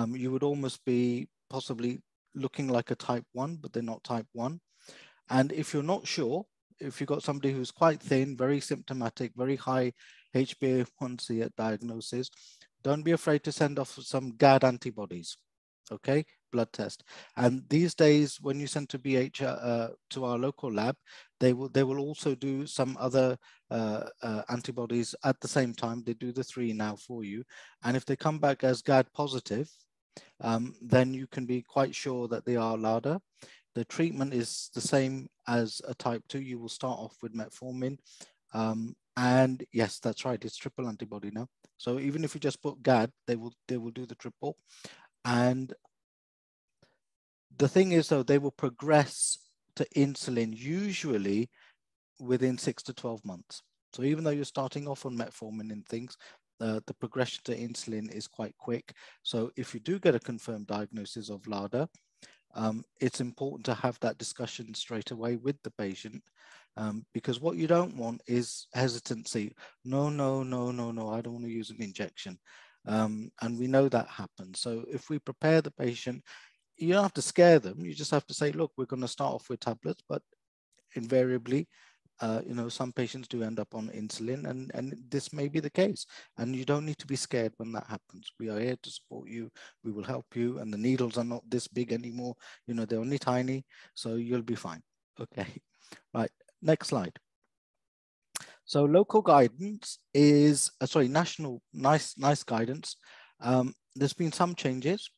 You would almost be possibly looking like a type 1, but they're not type 1. And if you're not sure, if you've got somebody who's quite thin, very symptomatic, very high HbA1c at diagnosis, don't be afraid to send off some GAD antibodies, okay, blood test. And these days, when you send to BH to our local lab, they will also do some other antibodies at the same time. They do the 3 now for you. And if they come back as GAD positive, then you can be quite sure that they are LADA. The treatment is the same as a type 2. You will start off with metformin. And yes, that's right, it's triple antibody now. So even if you just put GAD, they will do the triple. And the thing is, though, they will progress to insulin usually within 6 to 12 months. So even though you're starting off on metformin and things, the progression to insulin is quite quick. So if you do get a confirmed diagnosis of LADA, it's important to have that discussion straight away with the patient, because what you don't want is hesitancy. No, I don't want to use an injection. And we know that happens. So if we prepare the patient, you don't have to scare them. You just have to say, look, we're going to start off with tablets, but invariably, some patients do end up on insulin, and this may be the case. And you don't need to be scared when that happens. We are here to support you. We will help you. And the needles are not this big anymore. They're only tiny, so you'll be fine. Okay, right. Next slide. So local guidance is, national, nice guidance. There's been some changes.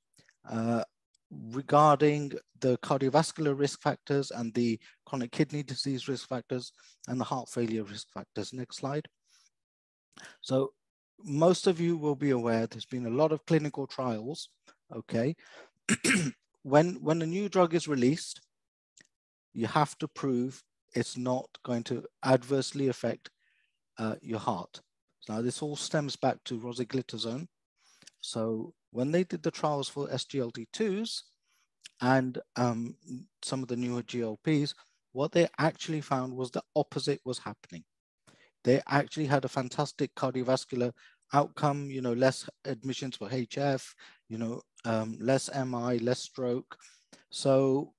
regarding the cardiovascular risk factors and the chronic kidney disease risk factors and the heart failure risk factors. Next slide. So most of you will be aware there's been a lot of clinical trials, okay? when a new drug is released, you have to prove it's not going to adversely affect your heart. Now this all stems back to rosiglitazone. So when they did the trials for SGLT2s and some of the newer GLPs, what they actually found was the opposite was happening. They actually had a fantastic cardiovascular outcome, you know, less admissions for HF, you know, less MI, less stroke. So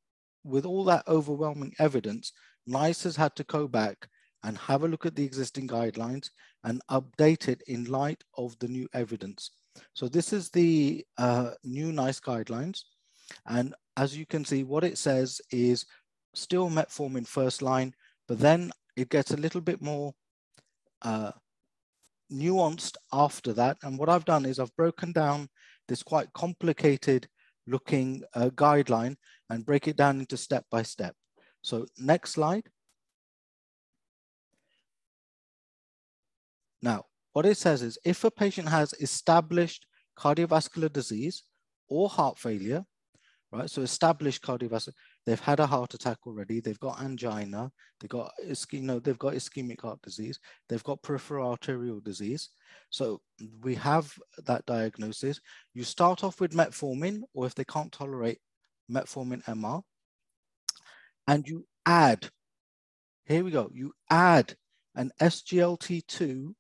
with all that overwhelming evidence, NICE has had to go back and have a look at the existing guidelines and update it in light of the new evidence. So this is the new NICE guidelines. And as you can see, what it says is still metformin first line, but then it gets a little bit more nuanced after that. And what I've done is I've broken down this quite complicated looking guideline and break it down into step by step. So next slide. Now, what it says is if a patient has established cardiovascular disease or heart failure, right? So established cardiovascular, they've had a heart attack already, they've got angina, they've got ischemic heart disease, they've got peripheral arterial disease. So we have that diagnosis. You start off with metformin, or if they can't tolerate metformin MR, and you add, here we go, you add an SGLT2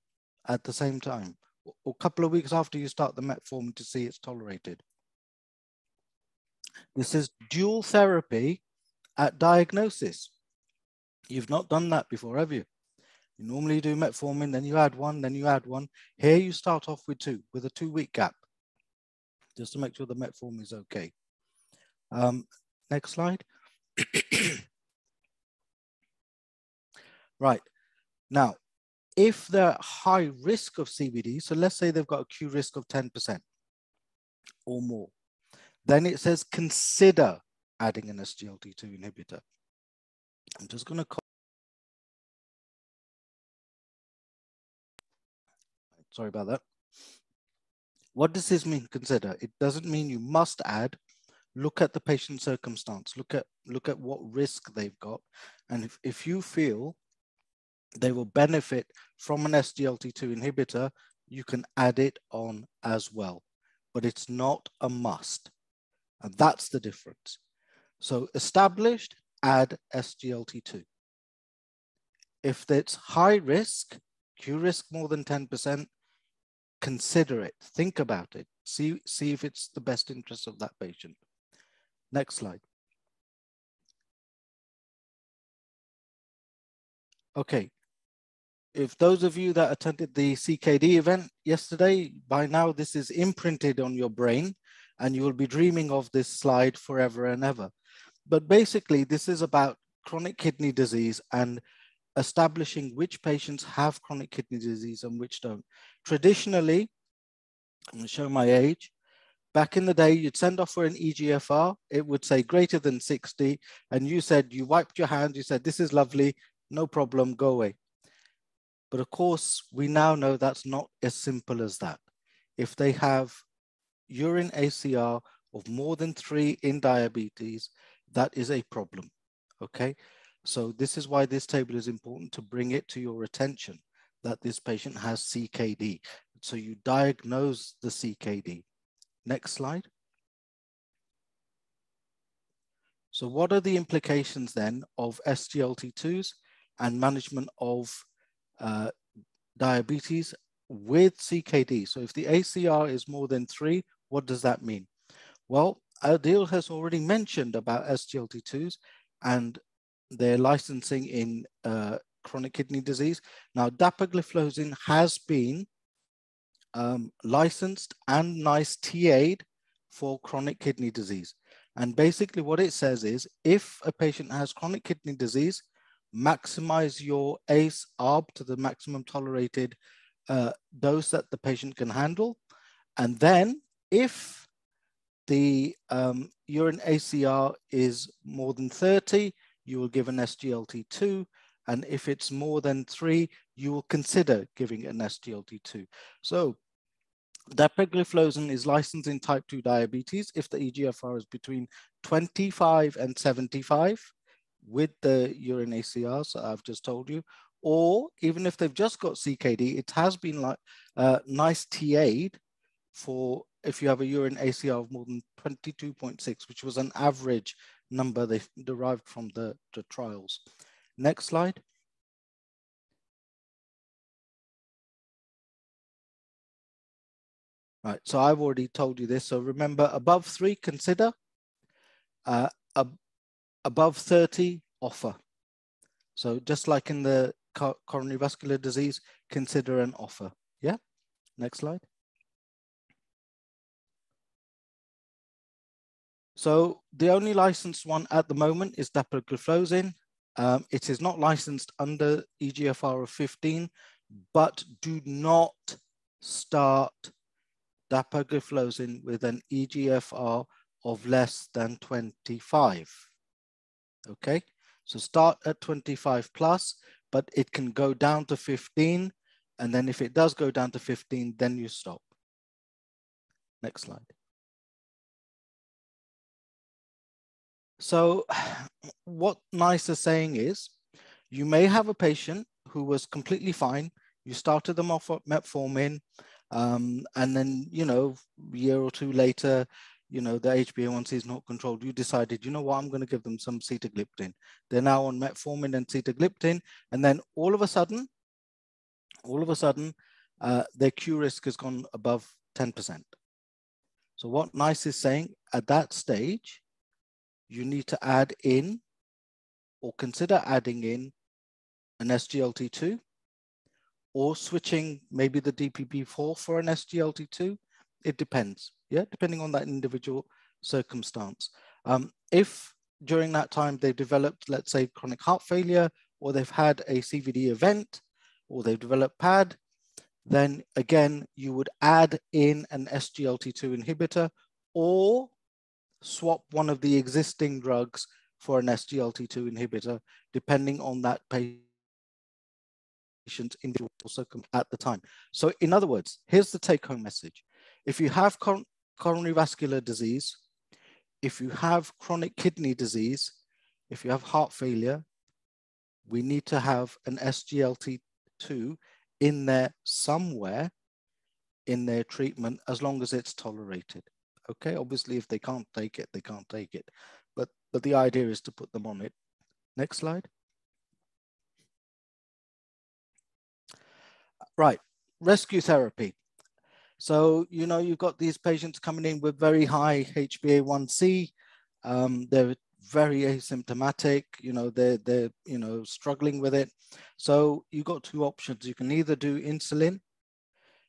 at the same time, or a couple of weeks after you start the metformin to see it's tolerated. This is dual therapy at diagnosis. You've not done that before, have you? You normally do metformin, then you add one, then you add one. Here you start off with two, with a 2-week gap, just to make sure the metformin is okay. Next slide. Right, now, if they're high risk of CVD, so let's say they've got a Q risk of 10% or more, then it says consider adding an SGLT2 inhibitor. I'm just going to call, sorry about that. What does this mean, consider? It doesn't mean you must add. Look at the patient's circumstance. Look at what risk they've got. And if you feel they will benefit from an SGLT2 inhibitor, you can add it on as well. But it's not a must. And that's the difference. So established, add SGLT2. If it's high risk, Q risk more than 10%, consider it, think about it, see if it's the best interest of that patient. Next slide. Okay, if those of you that attended the CKD event yesterday, by now this is imprinted on your brain and you will be dreaming of this slide forever and ever. But basically this is about chronic kidney disease and establishing which patients have chronic kidney disease and which don't. Traditionally, I'm going to show my age, back in the day, you'd send off for an EGFR, it would say greater than 60, and you said, you wiped your hands, you said, this is lovely, no problem, go away. But of course, we now know that's not as simple as that. If they have urine ACR of more than 3 in diabetes, that is a problem, okay? So this is why this table is important, to bring it to your attention that this patient has CKD. So you diagnose the CKD. Next slide. So what are the implications then of SGLT2s and management of diabetes with CKD? So if the ACR is more than 3, what does that mean? Well, Adil has already mentioned about SGLT2s and their licensing in chronic kidney disease. Now, dapagliflozin has been licensed and NICE TA'd for chronic kidney disease. And basically what it says is, if a patient has chronic kidney disease, maximize your ACE-ARB to the maximum tolerated dose that the patient can handle. And then if the urine ACR is more than 30, you will give an SGLT2. And if it's more than 3, you will consider giving an SGLT2. So dapagliflozin is licensed in type 2 diabetes if the eGFR is between 25 and 75 with the urine ACRs that I've just told you, or even if they've just got CKD, it has been like nice TA'd for if you have a urine ACR of more than 22.6, which was an average number they derived from the trials. Next slide. Right, so I've already told you this. So remember, above 3, consider. Above 30, offer. So just like in the coronary vascular disease, consider an offer. Yeah, next slide. So the only licensed one at the moment is dapagliflozin. It is not licensed under eGFR of 15, but do not start dapagliflozin with an eGFR of less than 25. Okay, so start at 25 plus, but it can go down to 15. And then if it does go down to 15, then you stop. Next slide. So what NICE is saying is, you may have a patient who was completely fine. You started them off at metformin, and then, you know, a year or two later, you know, the HbA1c is not controlled. You decided, you know what, I'm going to give them some sitagliptin. They're now on metformin and sitagliptin, and then all of a sudden, their Q risk has gone above 10%. So what NICE is saying, at that stage, you need to add in or consider adding in an SGLT2 or switching maybe the DPP4 for an SGLT2. It depends, yeah, depending on that individual circumstance. If during that time they've developed, let's say, chronic heart failure, or they've had a CVD event, or they've developed PAD, then again, you would add in an SGLT2 inhibitor or swap one of the existing drugs for an SGLT2 inhibitor, depending on that patient's individual circumstance at the time. So in other words, here's the take-home message. If you have coronary vascular disease, if you have chronic kidney disease, if you have heart failure, we need to have an SGLT2 in there somewhere in their treatment, as long as it's tolerated. Okay, obviously, if they can't take it, they can't take it. But the idea is to put them on it. Next slide. Right, rescue therapy. So, you know, you've got these patients coming in with very high HbA1c. They're very asymptomatic, you know, they're you know, struggling with it. So you've got two options. You can either do insulin,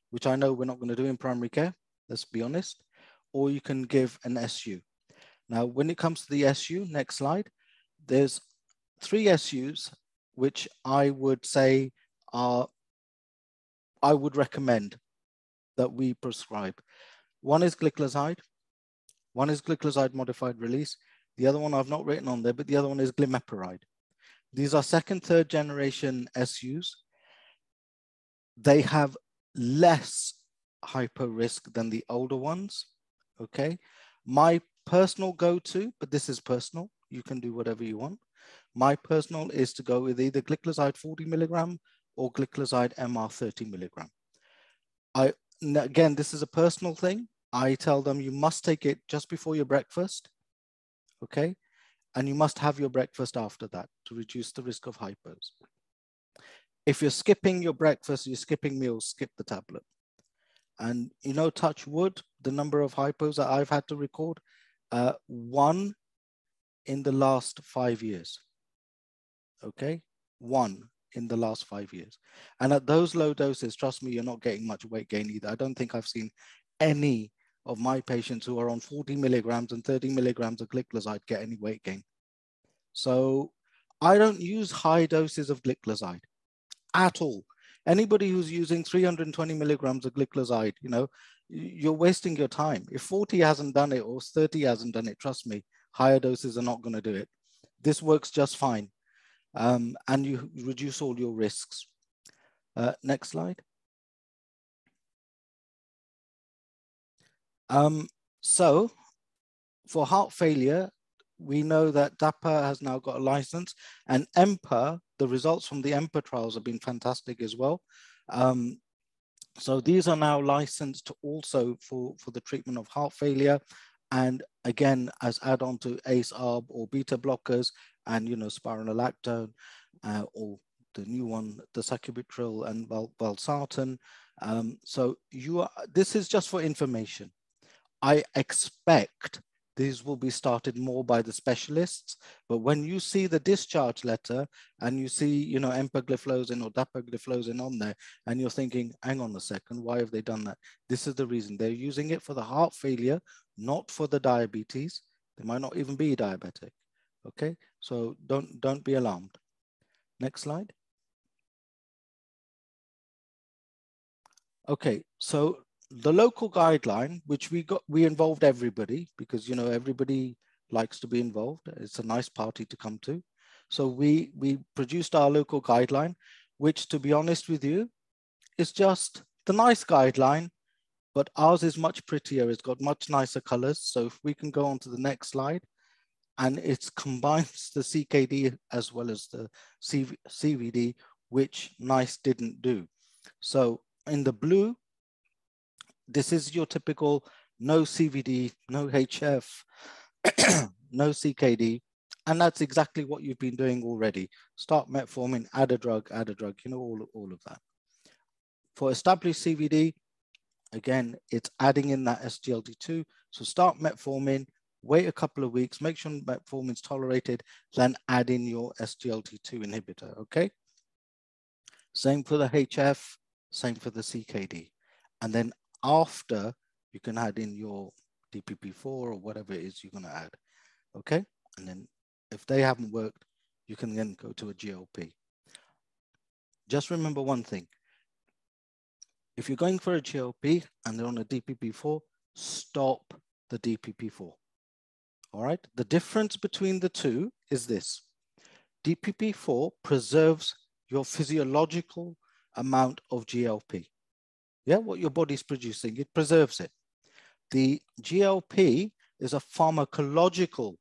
which I know we're not going to do in primary care, let's be honest, or you can give an SU. Now, when it comes to the SU, next slide, there's 3 SUs, which I would say are, I would recommend that we prescribe. One is gliclazide, one is gliclazide modified release. The other one I've not written on there, but the other one is glimepiride. These are 2nd, 3rd generation SUs. They have less hypo risk than the older ones, okay? My personal go-to, but this is personal, you can do whatever you want. My personal is to go with either gliclazide 40 milligram or gliclazide MR 30 milligram. Again, this is a personal thing. I tell them you must take it just before your breakfast, okay? And you must have your breakfast after that to reduce the risk of hypos. If you're skipping your breakfast, you're skipping meals, skip the tablet. And, you know, touch wood, the number of hypos that I've had to record, 1 in the last 5 years, okay? 1 in the last 5 years. And at those low doses, trust me, you're not getting much weight gain either. I don't think I've seen any of my patients who are on 40 milligrams and 30 milligrams of gliclazide get any weight gain. So I don't use high doses of gliclazide at all. Anybody who's using 320 milligrams of gliclazide, you know, you're wasting your time. If 40 hasn't done it or 30 hasn't done it, trust me, higher doses are not going to do it. This works just fine. And you reduce all your risks. Next slide. So for heart failure, we know that DAPA has now got a license, and EMPA, the results from the EMPA trials have been fantastic as well. So these are now licensed also for the treatment of heart failure. And again, as add-on to ACE-ARB or beta blockers and, spironolactone or the new one, the sacubitril and valsartan. So this is just for information. I expect these will be started more by the specialists, but when you see the discharge letter and you see, empagliflozin or dapagliflozin on there, and you're thinking, hang on a second, why have they done that? This is the reason. They're using it for the heart failure, not for the diabetes. They might not even be diabetic. Okay, so don't be alarmed. Next slide. Okay, so the local guideline, which we involved everybody because, everybody likes to be involved. It's a nice party to come to. So we produced our local guideline, which, to be honest with you, is just the nice guideline, but ours is much prettier. It's got much nicer colors. So if we can go on to the next slide, and it combines the CKD as well as the CVD, which NICE didn't do. So in the blue, this is your typical no CVD, no HF, no CKD, and that's exactly what you've been doing already. Start metformin, add a drug, all of that. For established CVD, again, it's adding in that SGLT2. So start metformin, wait a couple of weeks, make sure metformin's tolerated, then add in your SGLT2 inhibitor, okay? Same for the HF, same for the CKD. And then after, you can add in your DPP4 or whatever it is you're going to add, okay? And then if they haven't worked, you can then go to a GLP. Just remember one thing. If you're going for a GLP and they're on a DPP4, stop the DPP4, all right? The difference between the two is this. DPP4 preserves your physiological amount of GLP. Yeah, what your body's producing, it preserves it. The GLP is a pharmacological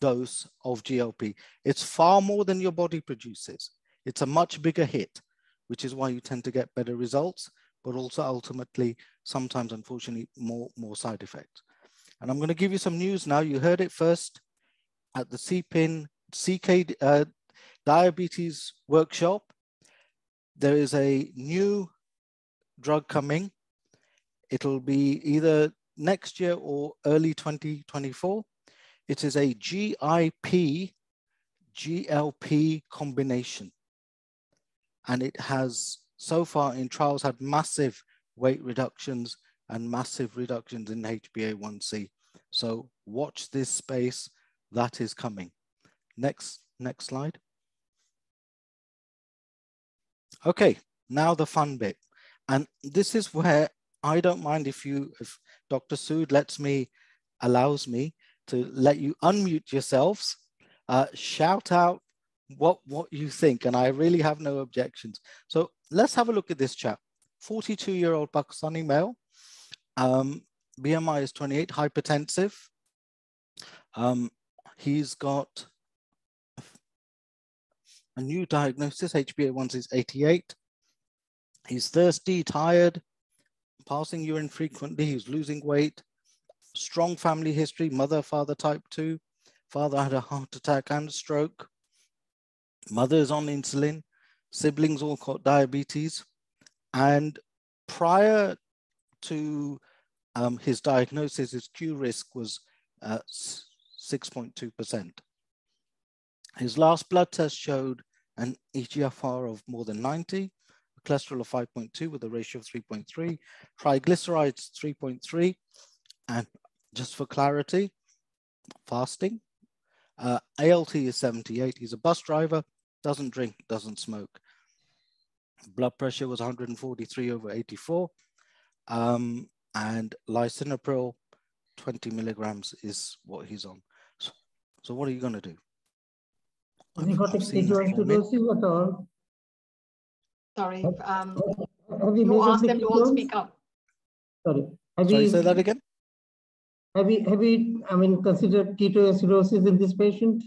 dose of GLP. It's far more than your body produces. It's a much bigger hit, which is why you tend to get better results, but also ultimately, sometimes, unfortunately, more side effects. And I'm going to give you some news now. You heard it first at the CK Diabetes Workshop. There is a new drug coming. It'll be either next year or early 2024. It is a GIP GLP combination. And it has so far in trials had massive weight reductions and massive reductions in HbA1c. So watch this space, that is coming. Next slide. Okay, now the fun bit. And this is where I don't mind if Dr. Sood allows me to let you unmute yourselves, shout out what you think, and I really have no objections. So let's have a look at this chap. 42-year-old Pakistani male, BMI is 28, hypertensive. He's got a new diagnosis, HbA1c is 88. He's thirsty, tired, passing urine frequently, he's losing weight, strong family history, mother, father type 2, father had a heart attack and a stroke, mother is on insulin, siblings all got diabetes, and prior to his diagnosis, his Q risk was 6.2%. His last blood test showed an eGFR of more than 90, cholesterol of 5.2 with a ratio of 3.3, triglycerides 3.3, and just for clarity, fasting. ALT is 78. He's a bus driver, doesn't drink, doesn't smoke. Blood pressure was 143/84. and lisinopril, 20 milligrams is what he's on. So what are you going to do? Has he got ketoacidosis at all? Sorry, Have you you measured ask the them to all ketones? speak up. Sorry. Sorry, say that again? Have you, I mean, considered ketoacidosis in this patient?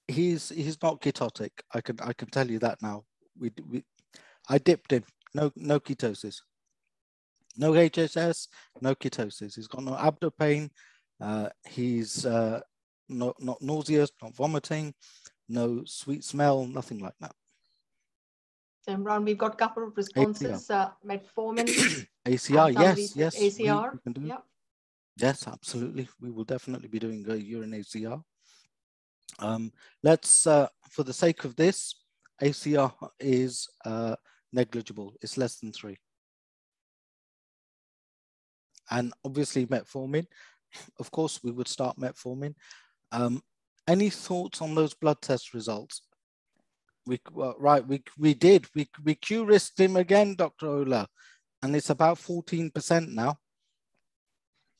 He's not ketotic. I can tell you that now. I dipped him. No ketosis. No HSS, no ketosis. He's got no abdo pain. He's not nauseous, not vomiting, no sweet smell, nothing like that. So Imran, we've got a couple of responses. Metformin. ACR, yes. ACR. We can do. Yeah. Yes, absolutely. We will definitely be doing a urine ACR. Let's, for the sake of this, ACR is negligible. It's less than 3. And obviously metformin, of course, we would start metformin. Any thoughts on those blood test results? We Q-risked him again, Dr. Ola, and it's about 14% now.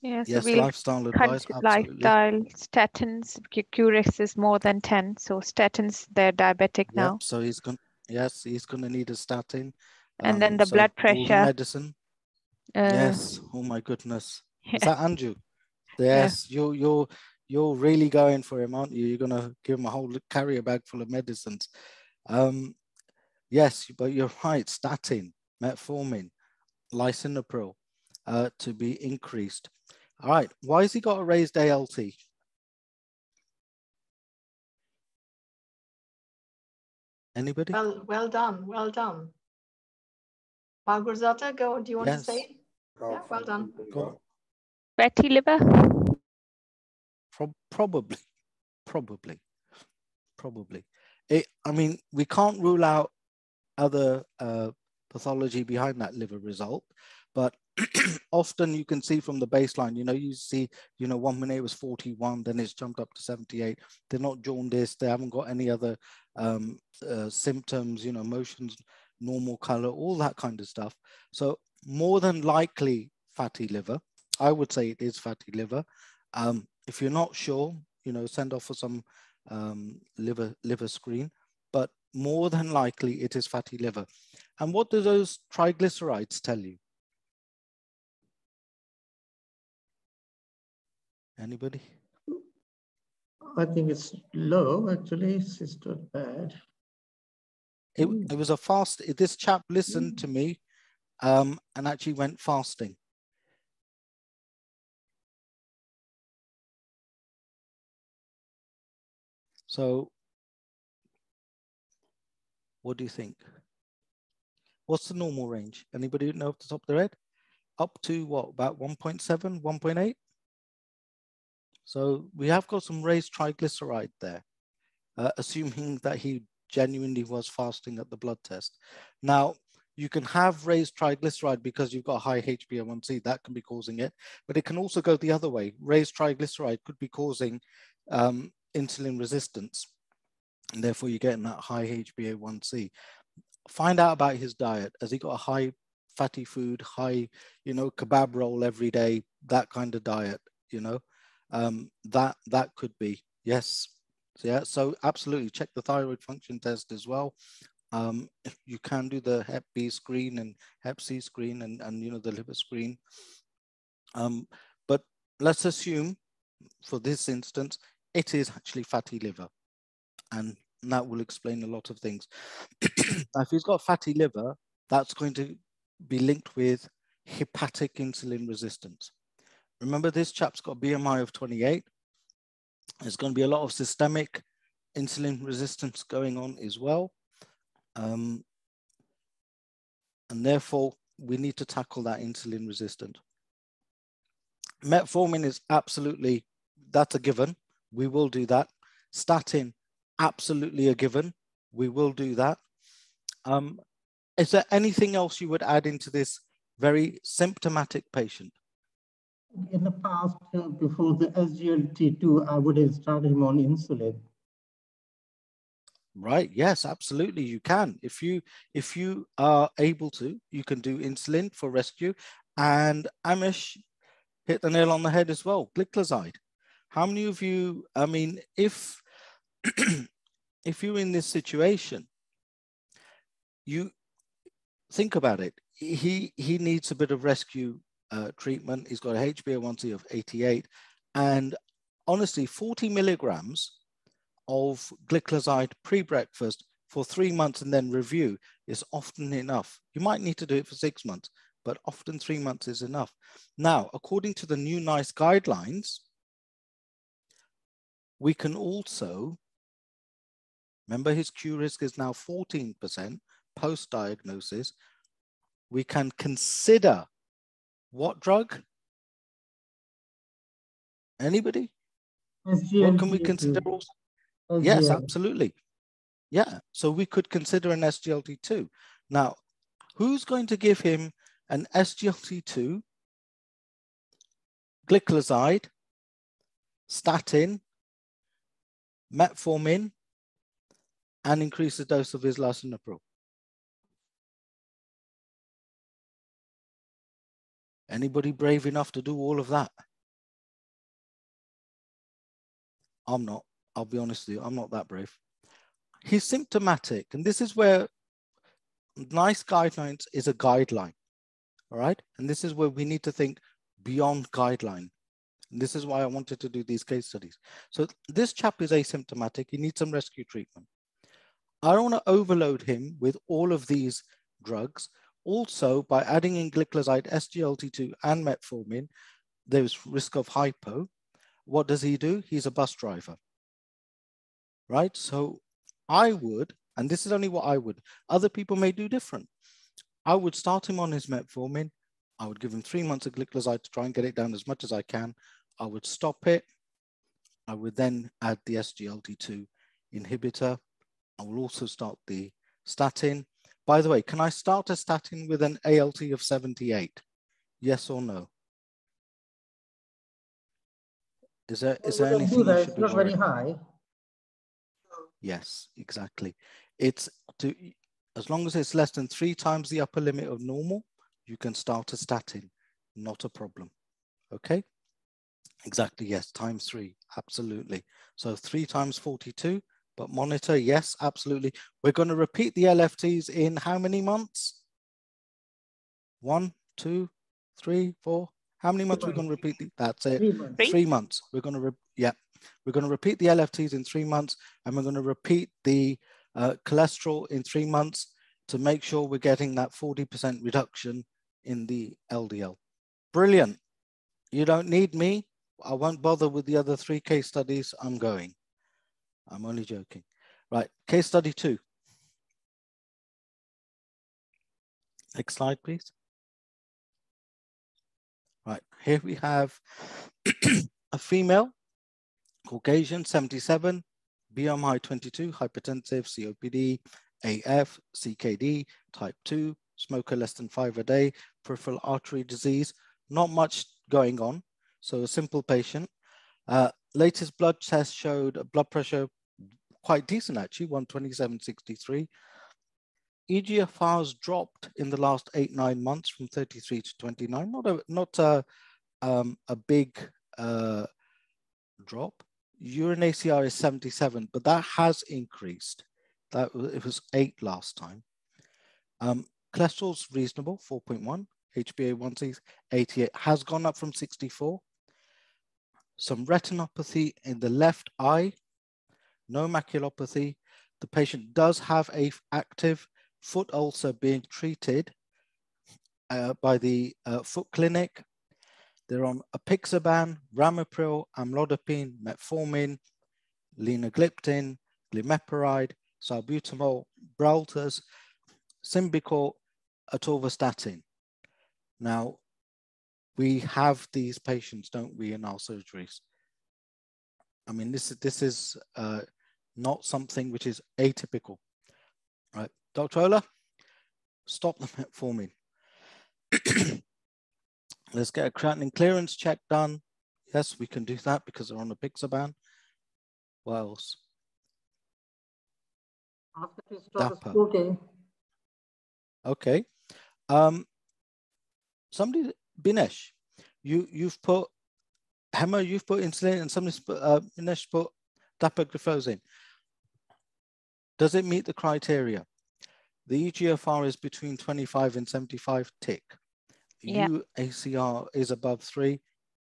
Yeah, so yes, we'll lifestyle advice, absolutely. Lifestyle, statins, Q-risk is more than 10. So statins, they're diabetic now. So he's going to need a statin. And then the blood pressure. Medicine. Yes. Oh my goodness. Is that Andrew? Yes. Yeah. You're really going for him, aren't you? You're gonna give him a whole carrier bag full of medicines. Yes, but you're right. Statin, metformin, lisinopril to be increased. All right. Why has he got a raised ALT? Anybody? Well done. Well done. Margarzata, go. Do you want to say? Yeah, well done. Go. Fatty liver? Probably. I mean, we can't rule out other pathology behind that liver result, but often you can see from the baseline, you see, 1 minute it was 41, then it's jumped up to 78. They're not jaundiced. They haven't got any other symptoms, motions, normal color, all that kind of stuff. So more than likely fatty liver. I would say it is fatty liver. If you're not sure, send off for some liver screen, but more than likely it is fatty liver. And what do those triglycerides tell you? Anybody? I think it's low, actually. It's not bad. It was a fast. This chap listened to me and actually went fasting. So what do you think? What's the normal range? Anybody know off the top of their head? Up to what, about 1.7, 1.8? So we have got some raised triglyceride there, assuming that he genuinely was fasting at the blood test. Now, you can have raised triglyceride because you've got high HbA1c, that can be causing it, but it can also go the other way. Raised triglyceride could be causing insulin resistance, and therefore you're getting that high HbA1c. Find out about his diet. Has he got a high fatty food, high, kebab roll every day, that kind of diet, that could be, yes. Yeah, so absolutely check the thyroid function test as well. You can do the Hep B screen and Hep C screen and the liver screen. But let's assume for this instance, it is actually fatty liver, and that will explain a lot of things. Now, if he's got fatty liver, that's going to be linked with hepatic insulin resistance. Remember, this chap's got a BMI of 28. There's going to be a lot of systemic insulin resistance going on as well. And therefore, we need to tackle that insulin resistant. Metformin is absolutely, that's a given. We will do that. Statin, absolutely a given. We will do that. Is there anything else you would add into this very symptomatic patient? In the past, before the SGLT2, I would have started him on insulin. Right. Yes, absolutely. You can. If you are able to, you can do insulin for rescue. And Amish hit the nail on the head as well. Gliclazide. How many of you, I mean, if if you're in this situation, you think about it. He needs a bit of rescue treatment. He's got a HbA1c of 88. And honestly, 40 milligrams of gliclazide pre-breakfast for 3 months and then review is often enough. You might need to do it for 6 months, but often 3 months is enough. Now, according to the new NICE guidelines, we can also, remember his Q risk is now 14% post-diagnosis, we can consider what drug? Anybody? SGLT2. What can we consider also? Yes, absolutely. Yeah, so we could consider an SGLT2. Now, who's going to give him an SGLT2, gliclazide, statin, metformin, and increase the dose of his lisinopril? Anybody brave enough to do all of that? I'm not. I'll be honest with you, I'm not that brave. He's symptomatic, and this is where NICE guidelines is a guideline, all right? And this is where we need to think beyond guideline. And this is why I wanted to do these case studies. So this chap is asymptomatic, he needs some rescue treatment. I don't want to overload him with all of these drugs. Also, by adding in gliclazide, SGLT2, and metformin, there's risk of hypo. What does he do? He's a bus driver, right? So I would, and this is only what I would, other people may do different. I would start him on his metformin. I would give him 3 months of gliclazide to try and get it down as much as I can. I would stop it. I would then add the SGLT2 inhibitor. I will also start the statin. By the way, can I start a statin with an ALT of 78? Yes or no? Is there anything you should be not worried very high. Yes, exactly. It's to, as long as it's less than 3 times the upper limit of normal, you can start a statin, not a problem. Okay? Exactly, yes, times 3, absolutely. So 3 times 42, but monitor, yes, absolutely. We're going to repeat the LFTs in how many months? 1, 2, 3, 4. How many months are we going to repeat? That's it. 3 months. 3 months. We're going to, we're going to repeat the LFTs in 3 months, and we're going to repeat the cholesterol in 3 months to make sure we're getting that 40% reduction in the LDL. Brilliant. You don't need me. I won't bother with the other 3 case studies. I'm going. I'm only joking. Right, case study 2. Next slide, please. Right, here we have a female, Caucasian, 77, BMI 22, hypertensive, COPD, AF, CKD, type 2, smoker less than 5 a day, peripheral artery disease, not much going on. So a simple patient. Latest blood test showed a blood pressure quite decent actually, 127/63. EGFR's dropped in the last 8-9 months from 33 to 29. Not a big drop. Urine ACR is 77, but that has increased. It was 8 last time. Cholesterol's reasonable, 4.1. HbA1c 88, has gone up from 64. Some retinopathy in the left eye, no maculopathy. The patient does have a active foot ulcer being treated by the foot clinic. They're on apixaban, ramipril, amlodipine, metformin, linagliptin, glimepiride, salbutamol, Braltas, Symbicort, atorvastatin. Now, we have these patients, don't we, in our surgeries? I mean, this is not something which is atypical, right? Dr. Ola, stop the metformin. Let's get a creatinine clearance check done. Yes, we can do that because they're on apixaban. What else? After he stopped DAPA. smoking. Okay. Somebody, Binesh, you've put Hema, you've put insulin, and somebody's put Binesh put dapagliflozin. Does it meet the criteria? The EGFR is between 25 and 75, tick. Yeah. UACR is above 3,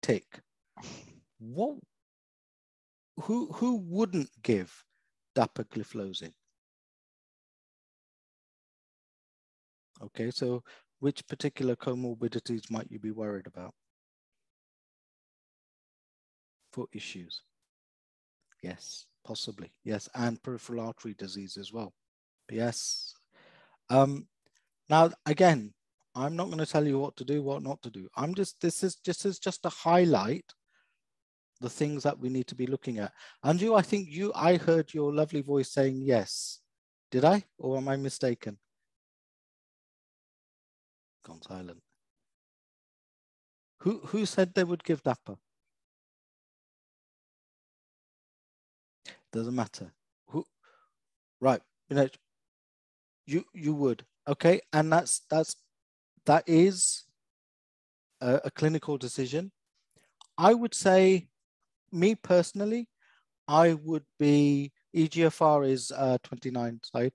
tick. What? Who wouldn't give dapagliflozin? Okay, so which particular comorbidities might you be worried about? Foot issues. Yes, possibly. Yes, and peripheral artery disease as well. Yes. Now, again, I'm not going to tell you what to do, what not to do. This is just to highlight the things that we need to be looking at. Anju, I think I heard your lovely voice saying yes. Did I, or am I mistaken? Gone silent. Who said they would give DAPA? Doesn't matter. Who? Right. You would. Okay, and that is a clinical decision. I would say, me personally, I would be, EGFR is 29 side.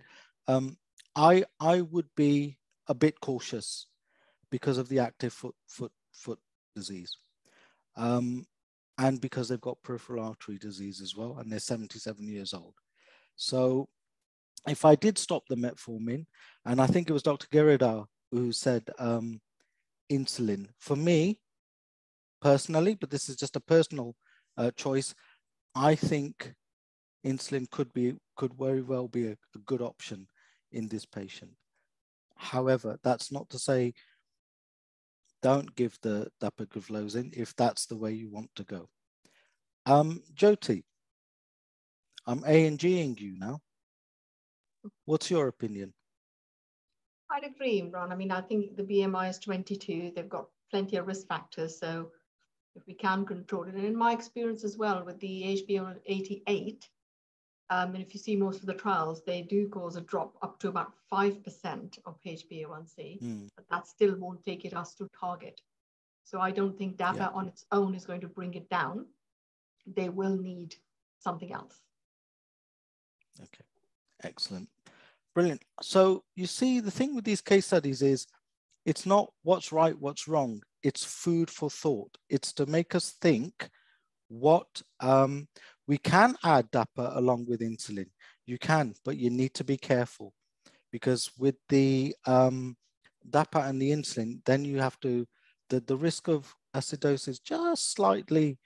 I would be a bit cautious because of the active foot disease. And because they've got peripheral artery disease as well, and they're 77 years old. So if I did stop the metformin, and I think it was Dr. Giridhar who said insulin, for me personally, but this is just a personal choice, I think insulin could very well be a good option in this patient. However, that's not to say don't give the dapagliflozin if that's the way you want to go. Jyoti, I'm A&Ging you now. What's your opinion? I'd agree, Imran. I mean, I think the BMI is 22. They've got plenty of risk factors. So if we can control it, and in my experience as well with the HbA1c, and if you see most of the trials, they do cause a drop up to about 5% of HbA1c, but that still won't take it us to target. So I don't think DAPA on its own is going to bring it down. They will need something else. Okay, excellent. Brilliant. So you see, the thing with these case studies is it's not what's right, what's wrong. It's food for thought. It's to make us think what we can add DAPA along with insulin. You can, but you need to be careful because with the DAPA and the insulin, then you have to, the risk of acidosis just slightly,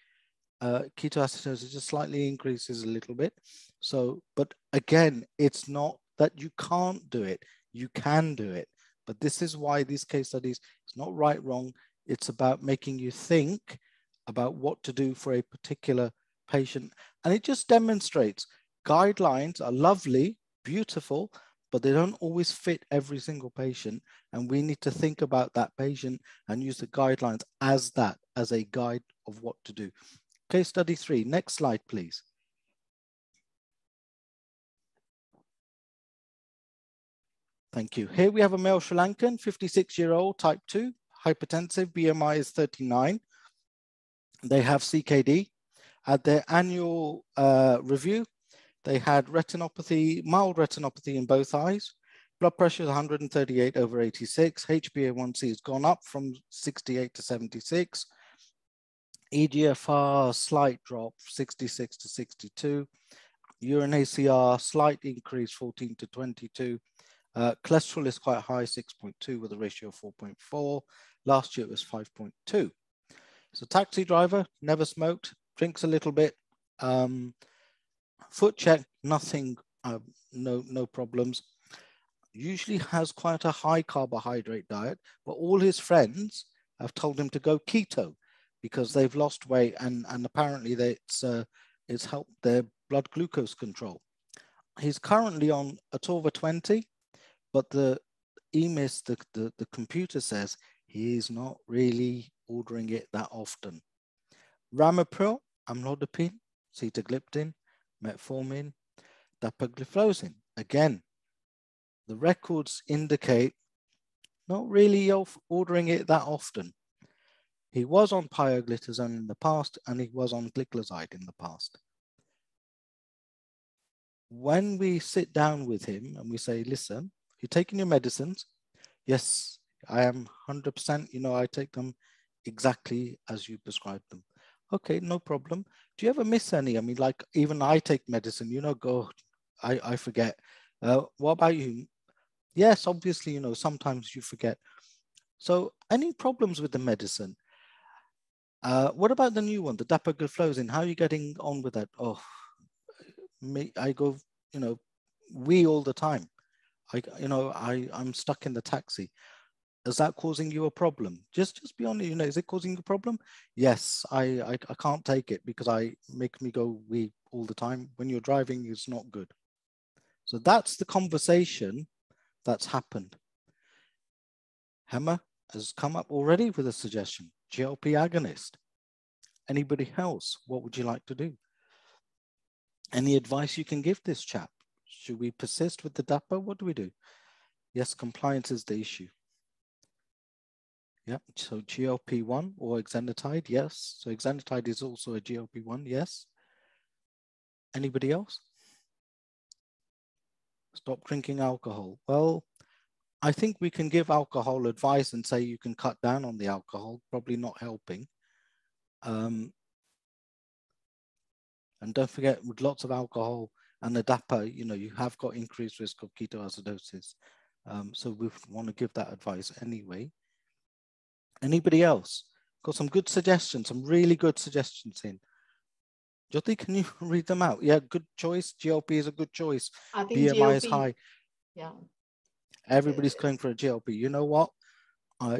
ketoacidosis just slightly increases a little bit. So, but again, it's not that you can't do it. You can do it. But this is why these case studies, it's not right, wrong. It's about making you think about what to do for a particular patient. And it just demonstrates guidelines are lovely, beautiful, but they don't always fit every single patient. And we need to think about that patient and use the guidelines as that, as a guide of what to do. Case study 3, next slide, please. Thank you. Here we have a male Sri Lankan, 56-year-old, type 2, hypertensive, BMI is 39. They have CKD. At their annual review, they had retinopathy, mild retinopathy in both eyes. Blood pressure is 138/86. HbA1c has gone up from 68 to 76. EGFR, slight drop, 66 to 62. Urine ACR, slight increase, 14 to 22. Cholesterol is quite high, 6.2 with a ratio of 4.4. Last year it was 5.2. So taxi driver, never smoked, drinks a little bit. Foot check, nothing, no problems. Usually has quite a high carbohydrate diet, but all his friends have told him to go keto because they've lost weight and apparently it's helped their blood glucose control. He's currently on Atorva 20, but the EMIS, the computer says he is not really ordering it that often. Ramipril, amlodipine, sitagliptin, metformin, dapagliflozin. Again, the records indicate not really ordering it that often. He was on pioglitazone in the past, and he was on gliclazide in the past. When we sit down with him and we say, listen, you're taking your medicines? Yes, I am 100%, I take them exactly as you prescribed them. Okay, no problem. Do you ever miss any? I mean, like even I take medicine, I forget. What about you? Yes, obviously, sometimes you forget. So any problems with the medicine? What about the new one, the dapagliflozin? How are you getting on with that? Oh, I go, wee all the time. I'm stuck in the taxi. Is that causing you a problem? Just be honest, is it causing you a problem? Yes, I can't take it because make me go wee all the time. When you're driving, it's not good. So that's the conversation that's happened. Hema has come up already with a suggestion, GLP agonist. Anybody else, what would you like to do? Any advice you can give this chap? Should we persist with the DAPA? What do we do? Yes, compliance is the issue. Yeah, so GLP-1 or exenatide, yes. So exenatide is also a GLP-1, yes. Anybody else? Stop drinking alcohol. Well, I think we can give alcohol advice and say you can cut down on the alcohol, probably not helping. And don't forget, with lots of alcohol and the DAPA, you have got increased risk of ketoacidosis. So we want to give that advice anyway. Anybody else? Got some good suggestions, some really good suggestions in. Jyoti, can you read them out? Yeah, good choice. GLP is a good choice. I think BMI GLP, is high. Yeah. Everybody's going for a GLP. You know what?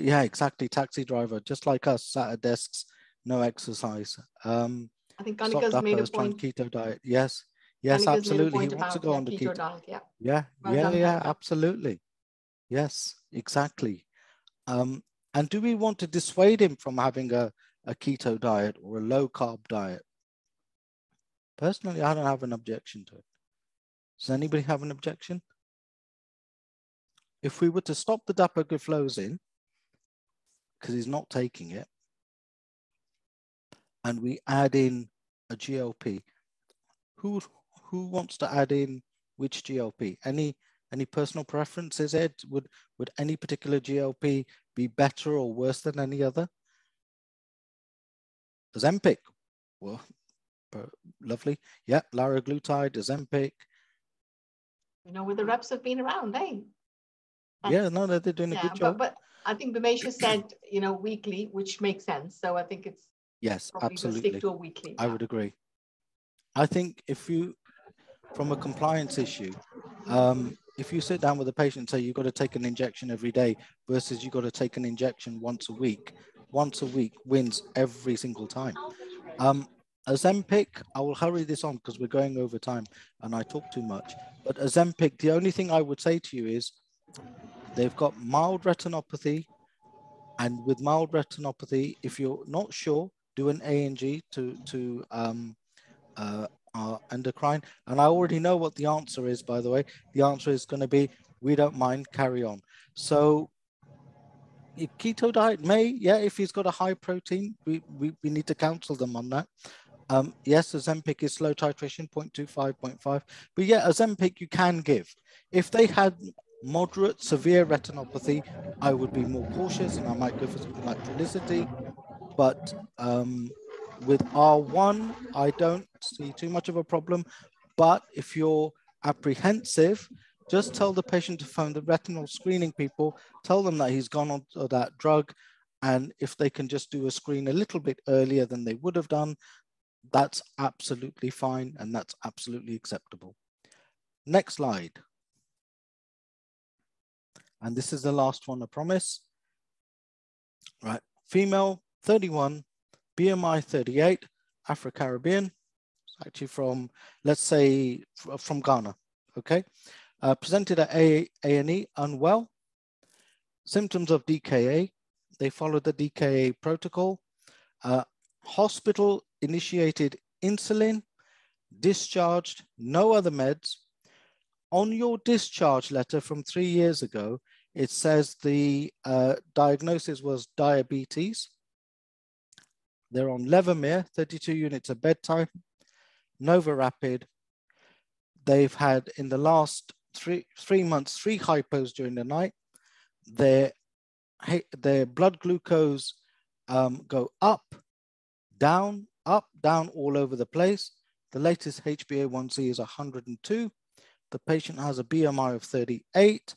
Yeah, exactly. Taxi driver, just like us, sat at desks, no exercise. I think Stop Kanika's made a DAPA, trying point. keto diet. Yes, yes, Kanika's made a absolutely. He point wants to about go on the keto diet. Yeah. Yeah, Well done, yeah, Kanika. absolutely. Yes, exactly. And do we want to dissuade him from having a keto diet or a low carb diet? Personally, I don't have an objection to it. Does anybody have an objection? If we were to stop the dapagliflozin, because he's not taking it, and we add in a GLP, who wants to add in which GLP? Any personal preferences, Ed? Would any particular GLP be better or worse than any other? Ozempic, well, lovely. Yeah, liraglutide, Ozempic. With the reps have been around, eh? Yeah, no, they're doing a good job. But I think Bimesha said, weekly, which makes sense. So I think it's probably absolutely. We'll stick to a weekly. I would agree. I think if you, from a compliance issue, if you sit down with a patient and say you've got to take an injection every day versus you've got to take an injection once a week wins every single time. Ozempic, I will hurry this on because we're going over time and I talk too much. But Ozempic, the only thing I would say to you is they've got mild retinopathy. And with mild retinopathy, if you're not sure, do an ANG to endocrine. And I already know what the answer is, by the way. The answer is going to be, we don't mind, carry on. So keto diet if he's got a high protein, we need to counsel them on that. Yes, Ozempic is slow titration, 0.25, 0.5. But yeah, Ozempic you can give. If they had moderate, severe retinopathy, I would be more cautious and I might go for something like Trulicity. But with R1, I don't see too much of a problem. But if you're apprehensive, just tell the patient to phone the retinal screening people, tell them that he's gone on to that drug. And if they can just do a screen a little bit earlier than they would have done, that's absolutely fine and that's absolutely acceptable. Next slide. And this is the last one, I promise. Right, female, 31, BMI 38, Afro-Caribbean, actually from, let's say, from Ghana, okay? Presented at A&E, unwell, symptoms of DKA. They followed the DKA protocol. Hospital initiated insulin, discharged, no other meds. on your discharge letter from 3 years ago, it says the diagnosis was diabetes. They're on Levemir, 32 units of bedtime, Nova Rapid. They've had, in the last three months, 3 hypos during the night. Their blood glucose go up, down, all over the place. The latest HbA1c is 102. The patient has a BMI of 38.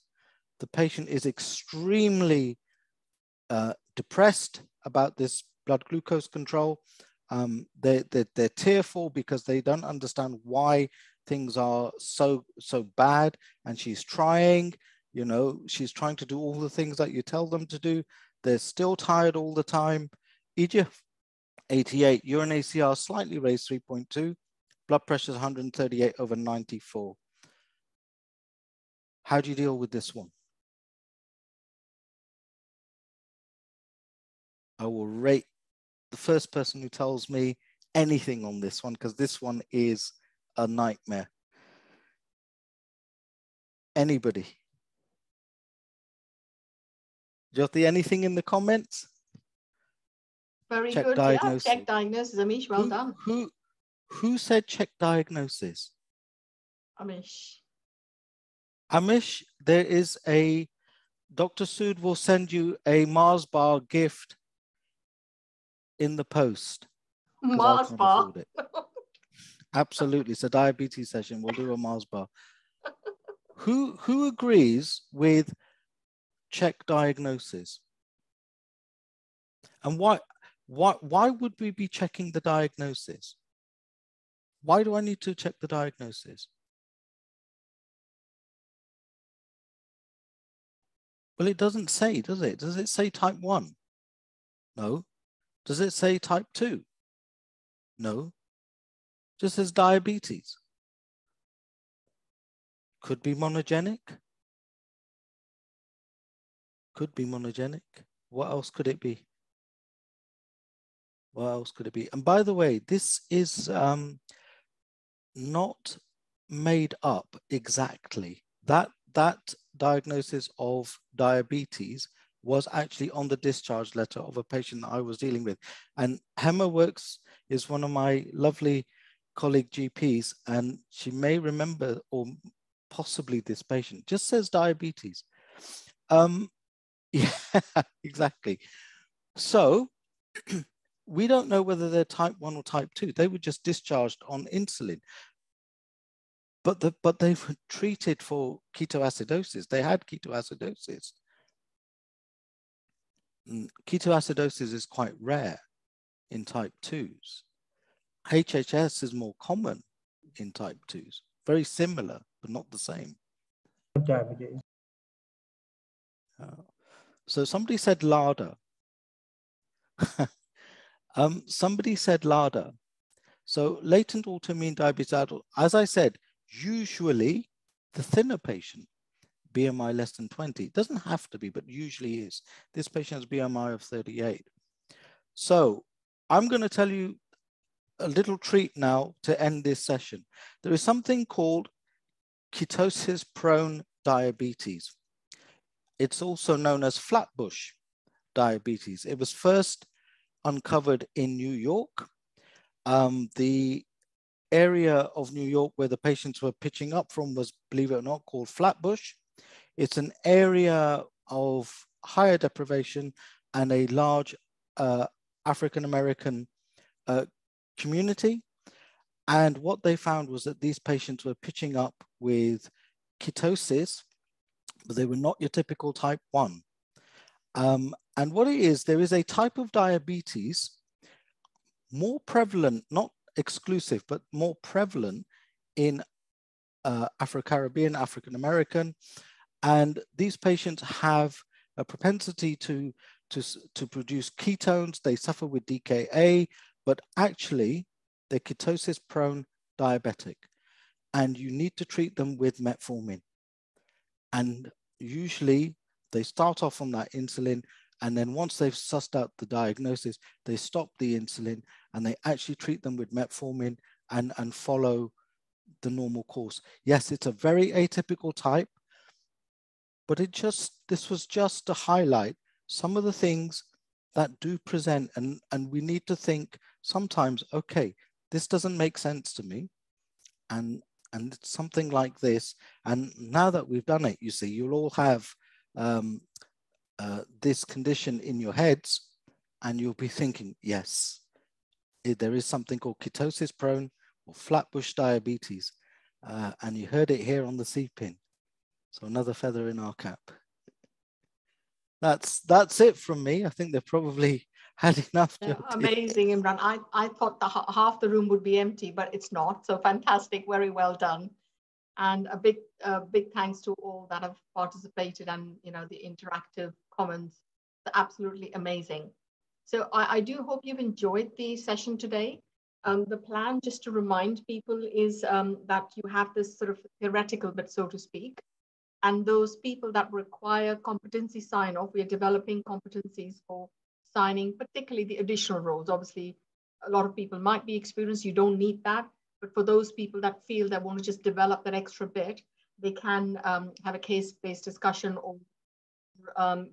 The patient is extremely depressed about this blood glucose control. They're tearful because they don't understand why things are so bad, and she's trying, you know, she's trying to do all the things that you tell them to do. They're still tired all the time. EGF 88, urine ACR slightly raised 3.2, blood pressure is 138/94. How do you deal with this one? I will rate the first person who tells me anything on this one, because this one is a nightmare. Anybody? Jyoti, anything in the comments? Very check good. Diagnosis. Yeah, check diagnosis. Amish, well done. Who said check diagnosis? Amish. Amish, there is a, Dr. Sood will send you a Mars bar gift in the post. Mars bar. It. Absolutely, it's a diabetes session. We'll do a Mars bar. Who agrees with check diagnosis? And why would we be checking the diagnosis? Why do I need to check the diagnosis? Well, it doesn't say, does it? Does it say type 1? No. Does it say type 2? No. Just says diabetes. Could be monogenic. Could be monogenic. What else could it be? What else could it be? And by the way, this is not made up exactly. That diagnosis of diabetes was actually on the discharge letter of a patient that I was dealing with. And Hema Works is one of my lovely colleague GPs, and she may remember, or possibly this patient, just says diabetes. Yeah, exactly. So we don't know whether they're type 1 or type 2. They were just discharged on insulin. But they were treated for ketoacidosis. They had ketoacidosis. Ketoacidosis is quite rare in type 2s. HHS is more common in type 2s. Very similar, but not the same. Diabetes. So somebody said LADA. Somebody said LADA. So latent autoimmune diabetes adult, as I said, usually the thinner patient, BMI less than 20, doesn't have to be, but usually is. This patient has BMI of 38. So I'm going to tell you a little treat now to end this session. There is something called ketosis-prone diabetes. It's also known as flatbush diabetes. It was first uncovered in New York. The area of New York where the patients were pitching up from was, believe it or not, called Flatbush. It's an area of higher deprivation and a large African-American community. And what they found was that these patients were pitching up with ketosis, but they were not your typical type 1. And what it is, there is a type of diabetes more prevalent, not exclusive, but more prevalent in Afro-Caribbean, African-American. And these patients have a propensity to produce ketones. They suffer with DKA, but actually they're ketosis-prone diabetic. And you need to treat them with metformin. And usually they start off on that insulin, and then once they've sussed out the diagnosis, they stop the insulin and they actually treat them with metformin and follow the normal course. Yes, it's a very atypical type, but this was just to highlight some of the things that do present, and we need to think sometimes, okay, this doesn't make sense to me, and it's something like this. And now that we've done it, you see, you'll all have this condition in your heads, and you'll be thinking, yes, there is something called ketosis prone or flatbush diabetes, and you heard it here on the C-pin. So another feather in our cap. That's it from me. I think they've probably had enough. Yeah, amazing, Imran. I thought half the room would be empty, but it's not. So fantastic, very well done. And a big thanks to all that have participated, and the interactive comments. It's absolutely amazing. So I do hope you've enjoyed the session today. The plan, just to remind people, is that you have this sort of theoretical bit, so to speak. And those people that require competency sign-off, we are developing competencies for signing, particularly the additional roles. Obviously, a lot of people might be experienced, you don't need that. But for those people that feel they want to just develop that extra bit, they can have a case-based discussion or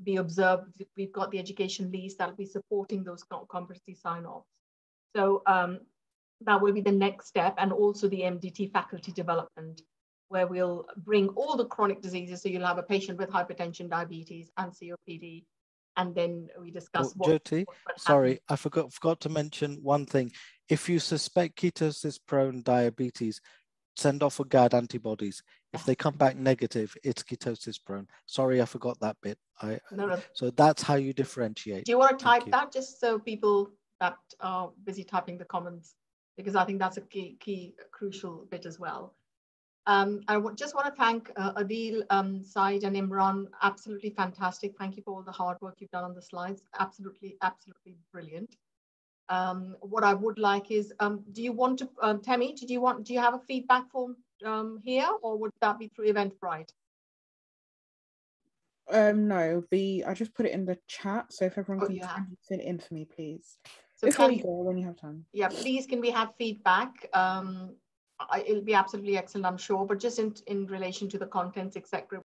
be observed. We've got the education leads that'll be supporting those competency sign-offs. So that will be the next step, and also the MDT faculty development, where we'll bring all the chronic diseases. So you'll have a patient with hypertension, diabetes, and COPD, and then we discuss Jyoti, sorry, I forgot to mention one thing. If you suspect ketosis-prone diabetes, send off for GAD antibodies. If they come back negative, it's ketosis-prone. Sorry, I forgot that bit. No. So that's how you differentiate. Do you want to type that, just so people that are busy typing the comments, because I think that's a key crucial bit as well. I just want to thank Adil, Said, and Imran. Absolutely fantastic. Thank you for all the hard work you've done on the slides. Absolutely brilliant. What I would like is, do you want to, Temi, do you have a feedback form here, or would that be through Eventbrite? No, I just put it in the chat, so if everyone can fill it in for me, please. So before you go, when you have time. Yeah, please, can we have feedback? It'll be absolutely excellent, I'm sure, but just in relation to the contents, etc.